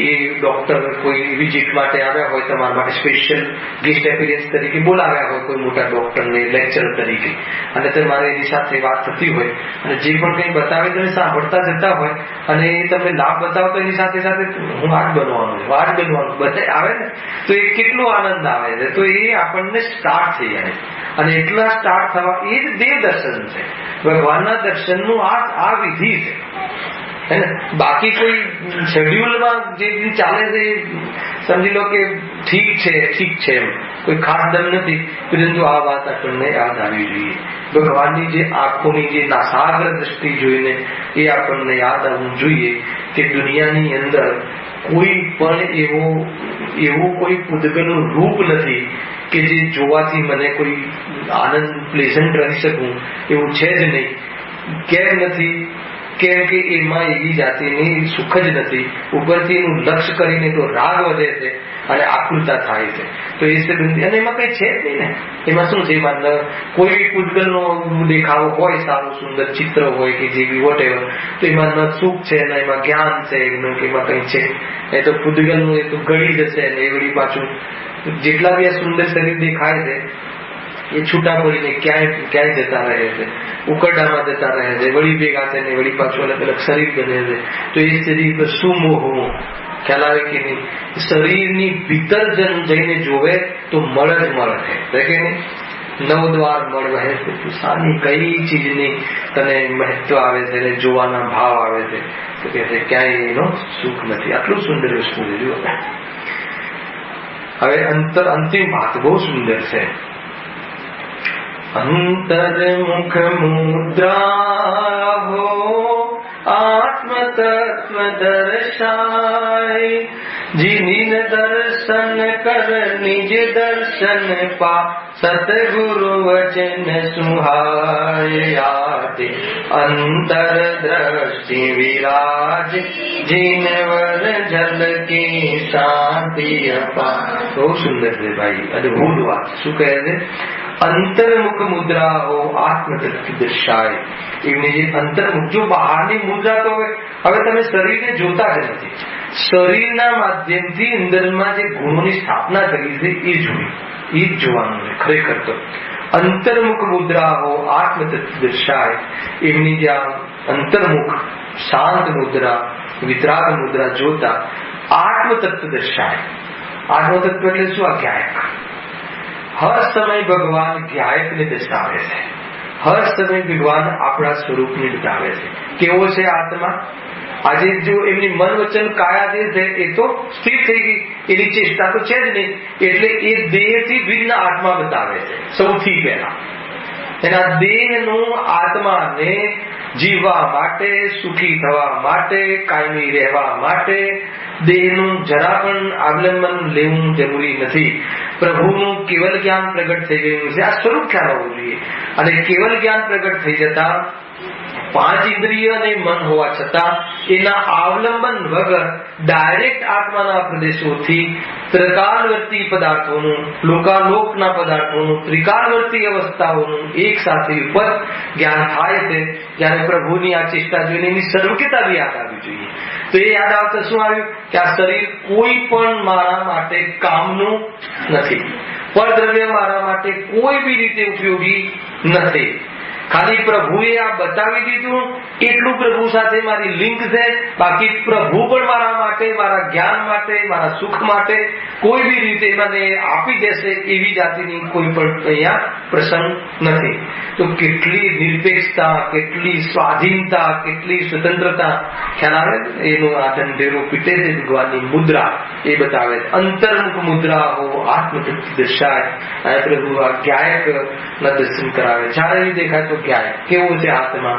એ ડોક્ટર કોઈ વિઝિટ માટે આવ્યા હોય, તમારા માટે સ્પેશિયલ ગેસ્ટ એપિયરન્સ તરીકે બોલાવ્યા હોય કોઈ મોટા ડોક્ટરને લેક્ચર તરીકે, અને તમારે એની સાથે વાત થતી હોય અને જે પણ કંઈ બતાવે તમે સાંભળતા જતા હોય અને એ તમે લાભ બતાવો તો એની સાથે સાથે હું આ જ બનવાનું છું, આ જ બનવાનું બધા આવે ને તો એ કેટલો આનંદ આવે છે. તો એ આપણને સ્ટાર્ટ થઈ જાય. અને એટલા સ્ટાર્ટ થવા એ જ દેવ દર્શન છે, ભગવાનના દર્શનનું આ વિધિ છે. હે ને બાકી કોઈ શેડ્યુલમાં જે ચાલે છે સમજી લો કે ઠીક છે એમ કોઈ ખાસ દમ નથી. પરંતુ આ વાત આપણને યાદ આવી જોઈએ. ભગવાનની જે આંખોની જે નાસાગ્ર દ્રષ્ટિ જોઈને એ આપણને યાદ આવવું જોઈએ કે દુનિયાની અંદર કોઈ પણ એવું કોઈ પૂતગલનું રૂપ નથી કે જે જોવાથી મને કોઈ આનંદ પ્લેઝન્ટ રહી શકું એવું છે જ નહીં. કેમ નથી? કેમ કે એમાં એવી જાતિની સુખ જ નથી. ઉપરથી એનું લક્ષ્ય કરીને તો રાગ વધે છે અને આકૃતા થાય છે. તો એ સિદ્ધંધી અને એમાં કઈ છે જ નહીં ને. એમાં શું છે? એમાં કોઈ બી પૂતગલનો દેખાવો હોય, સારું સુંદર ચિત્ર હોય કે જેવી વોટ એવર, તો એમાં ન સુખ છે ને એમાં જ્ઞાન છે, એમાં કઈ છે. એ તો પૂતગલનું એ તો ગળી જશે ને એ વળી પાછું જેટલા બી આ સુંદર શરીર દેખાય છે એ છૂટા પડીને ક્યાંય જતા રહે છે, ઉકરડામાં જતા રહે છે, વળી ભેગા છે ને વળી પાછું અલગ અલગ શરીર બને છે. તો એ શરીર પર શું મોહ? ખ્યાલ આવે કે નહીં? શરીરની ભીતર જઈને જોવે તો મળ જ મળ છે કે નહીં? નવદ્વાર મળ વહે છે. તું સાની કઈ ચીજની તને મહત્વ આવે છે અને જોવાના ભાવ આવે છે? તો કે છે ક્યાંય એનો સુખ નથી. આટલું સુંદર વસ્તુ છે. જુઓ હવે અંતિમ વાત બહુ સુંદર છે. અંતર્મુખ મુદ્રા હો આત્મ તત્વ દર્શાય, જીનિન દર્શન કર નિજ દર્શન પા, સતગુરુ વચન સુહાય. અંતર દ્રષ્ટિ વિરાજ જીનવર જલ કી શાંતિ અપા. બહુ સુંદર છે ભાઈ, અદભુત વાત. શું કહે છે? અંતર્મુખ મુદ્રા હો આત્મ તત્વ દર્શાય. એમની જે અંતર્મુખ, જો બહારની મુદ્રા તો હવે તમે શરીરને જોતા જ નથી, શરીરના માધ્યમથી અંદરમાં જે ગુણોની સ્થાપના કરી છે એ જોઈ, એ જ જોવાનું છે ખરેખર. તો અંતર્મુખ મુદ્રા હો આત્મ તત્વ દર્શાય. એમની જે અંતર્મુખ શાંત મુદ્રા, વિતરાગ મુદ્રા જોતા આત્મ તત્વ દર્શાય. આત્મ તત્વ એટલે શું? આ જ્ઞાયક. હર સમય ભગવાન જ્ઞાયકને દર્શાવે છે. હર સમય ભગવાન આપણા સ્વરૂપને બતાવે છે. કેવો છે આત્મા? આજે જો એમની મન વચન કાયા જે છે એ તો સ્થિર થઈ ગઈ, એની ચેષ્ટા તો છે જ નહીં. એટલે એ દેહથી ભિન્ન આત્મા બતાવે છે. સૌથી પહેલા એના દેહનું આત્માને જીવવા માટે, સુખી થવા માટે, કાયમી રહેવા માટે દેહનું જરા પણ અવલંબન લેવું જરૂરી નથી. પ્રભુનું કેવલ જ્ઞાન પ્રગટ થઈ ગયું છે. આ સ્વરૂપ ખ્યાલ હોવું જોઈએ. અને કેવલ જ્ઞાન પ્રગટ થઈ જતા 5 ઇન્દ્રિય અને મન હોવા છતાં એના અવલંબન વગર ડાયરેક્ટ આત્માના પ્રદેશોથી ત્રિકાળવર્તી પદાર્થોનું, લોકાલોકના પદાર્થોનું, ત્રિકાળવર્તી અવસ્થાઓનું એક સાથે ઉપર જ્ઞાન થાય છે. જ્યારે પ્રભુની આ ચેષ્ટા જોઈને એની સર્વજ્ઞતા બી યાદ આવવી જોઈએ. તો એ યાદ આવતા શું આવ્યું કે આ શરીર કોઈ પણ મારા માટે કામનું નથી, પરદ્રવ્ય મારા માટે કોઈ બી રીતે ઉપયોગી નથી. ખાલી પ્રભુએ આ બતાવી દીધું એટલું પ્રભુ સાથે મારી લિંક છે. બાકી પ્રભુ પણ મારા માટે, મારા જ્ઞાન માટે, મારા સુખ માટે કોઈ બી રીતે મને આપી દેશે એવી જાતિની કોઈ પણ અહીંયા પ્રસંગ નથી. તો કેટલી નિરપેક્ષતા, કેટલી સ્વાધીનતા, કેટલી સ્વતંત્રતા ખ્યાલ આવે. એનું આ ઢંઢેરો પીટે છે ભગવાનની મુદ્રા એ બતાવે. અંતર્મુખ મુદ્રા હો આત્મ દર્શાય. અને પ્રભુ આ જ્ઞાયક ના દર્શન કરાવે. જ્યારે દેખાય તો જ્ઞાયક કેવો છે આત્મા?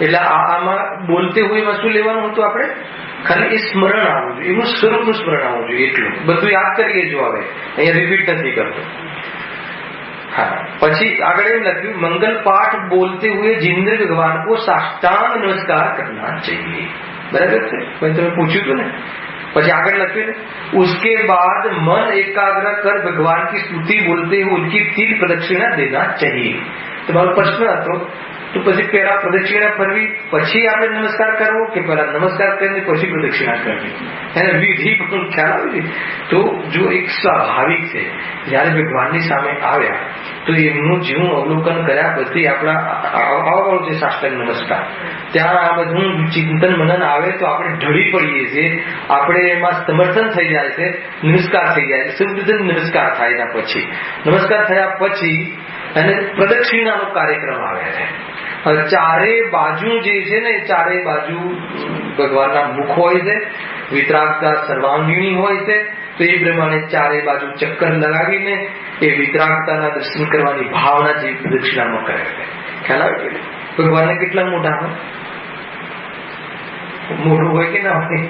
એટલે આમાં બોલતે હોય એમાં શું લેવાનું હતું આપણે? ખાલી એ સ્મરણ આવવું જોઈએ, એનું સ્વરૂપનું સ્મરણ આવવું જોઈએ, એટલું બધું યાદ કરીએ. જો હવે અહીંયા રિપીટ નથી કરતો. हाँ, પછી આગળ એમ લખ્યું મંગल पाठ बोलते हुए जिनेंद्र भगवान को साष्टांग नमस्कार करना चाहिए. बराबर છે? मैं तुम्हें पूछ्યું હતું ને. પછી આગળ લખ્યું उसके बाद मन एकाग्र कर भगवान की स्तुति बोलते हुए उनकी 3 प्रदक्षिणा देना चाहिए. તમારો પ્રશ્ન હતો તો પછી પહેલા પ્રદક્ષિણા કરવી પછી આપણે નમસ્કાર કરવો કે પહેલા નમસ્કાર કરીને પછી પ્રદક્ષિણા કરવી? એને વિધિ પણ ખ્યાલ આવી. તો જો એક સ્વાભાવિક છે, જયારે ભગવાનની સામે આવ્યા તો એમનું જેવું અવલોકન કર્યા પછી આપણા આવવાનું છે સાષ્ટાંગ નમસ્કાર. ત્યાં આ બધું ચિંતન મનન આવે તો આપણે ઢળી પડીએ છીએ, આપણે એમાં સમર્થન થઈ જાય છે, નમસ્કાર થઈ જાય છે. સૌપ્રથમ નમસ્કાર થાય એના પછી, નમસ્કાર થયા પછી અને પ્રદક્ષિણાનો કાર્યક્રમ આવે છે. હવે ચારે બાજુ જે છે ને, ચારે બાજુ ભગવાનના મુખ હોય છે, વિતરાગતા સર્વાંગીણી હોય છે. તો એ પ્રમાણે ચારે બાજુ ચક્કર લગાવીને એ વિતરાગતાના દર્શન કરવાની ભાવના જે પ્રદક્ષિણામાં કરે છે. ખ્યાલ આવે છે? ભગવાનને કેટલા મોટા હોય? મોટું હોય કે ના હોય?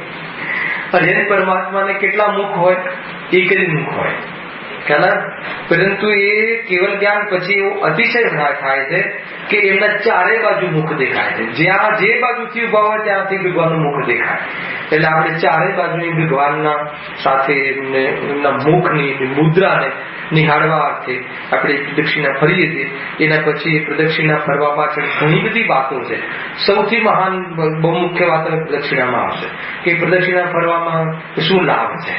અને પરમાત્માને કેટલા મુખ હોય? એક જ મુખ હોય. ખ્યાલ આવે? પરંતુ એ કેવલ જ્ઞાન પછી એવો અતિશય થાય છે કે એમના ચારે બાજુ મુખ દેખાય છે. જ્યાં જે બાજુથી ઉભા હોય ત્યાંથી ભગવાનનું મુખ દેખાય. એટલે આપણે ચારે બાજુની ભગવાનના સાથે એમના મુખની મુદ્રાને નિહાળવા અર્થે આપણે પ્રદક્ષિણા ફરીએ છીએ. એના પછી એ પ્રદક્ષિણા ફરવા પાછળ ઘણી બધી વાતો છે. સૌથી મહાન બહુ મુખ્ય વાત પ્રદક્ષિણામાં આવશે કે પ્રદક્ષિણા ફરવામાં શું લાભ છે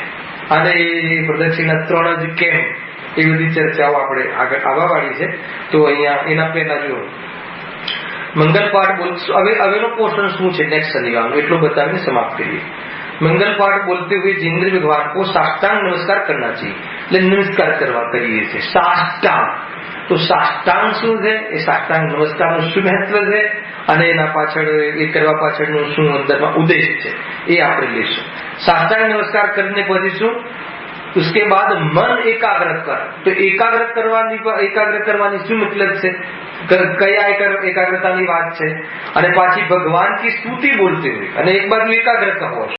અને એ પ્રદક્ષિણા 3 જ કેમ, એ બધી ચર્ચાઓ આપણે આગળ આવવા વાળી છે. તો અહીંયા એના પહેલા જો મંગલ પાઠ બોલશું. હવેનો પોર્શન શું છે નેક્સ્ટ શનિવારનો એટલો બતાવીને સમાપ્ત કરીએ. मंगल पाठ बोलते हुए जिनेंद्र भगवान को साष्टांग नमस्कार करना चाहिए. એટલે નમસ્કાર કરવા કરીએ છીએ સાષ્ટાંગ. તો સાષ્ટાંગ શું છે? એ સાષ્ટાંગ નમસ્કારનું શું મહત્વ છે અને એના પાછળ એ કરવા પાછળનો શું અંદરમાં ઉદ્દેશ છે એ આપણે લઈશું. સાષ્ટાંગ નમસ્કાર કરીને પછી શું? उसके बाद मन एकाग्र कर. तो एकाग्र करવાની શું મતલબ છે? કયા એકાગ્રતાની વાત છે? અને પાછી ભગવાન की स्तुति बोलते हुए અને એક બાજુ એકાગ્રતા હોય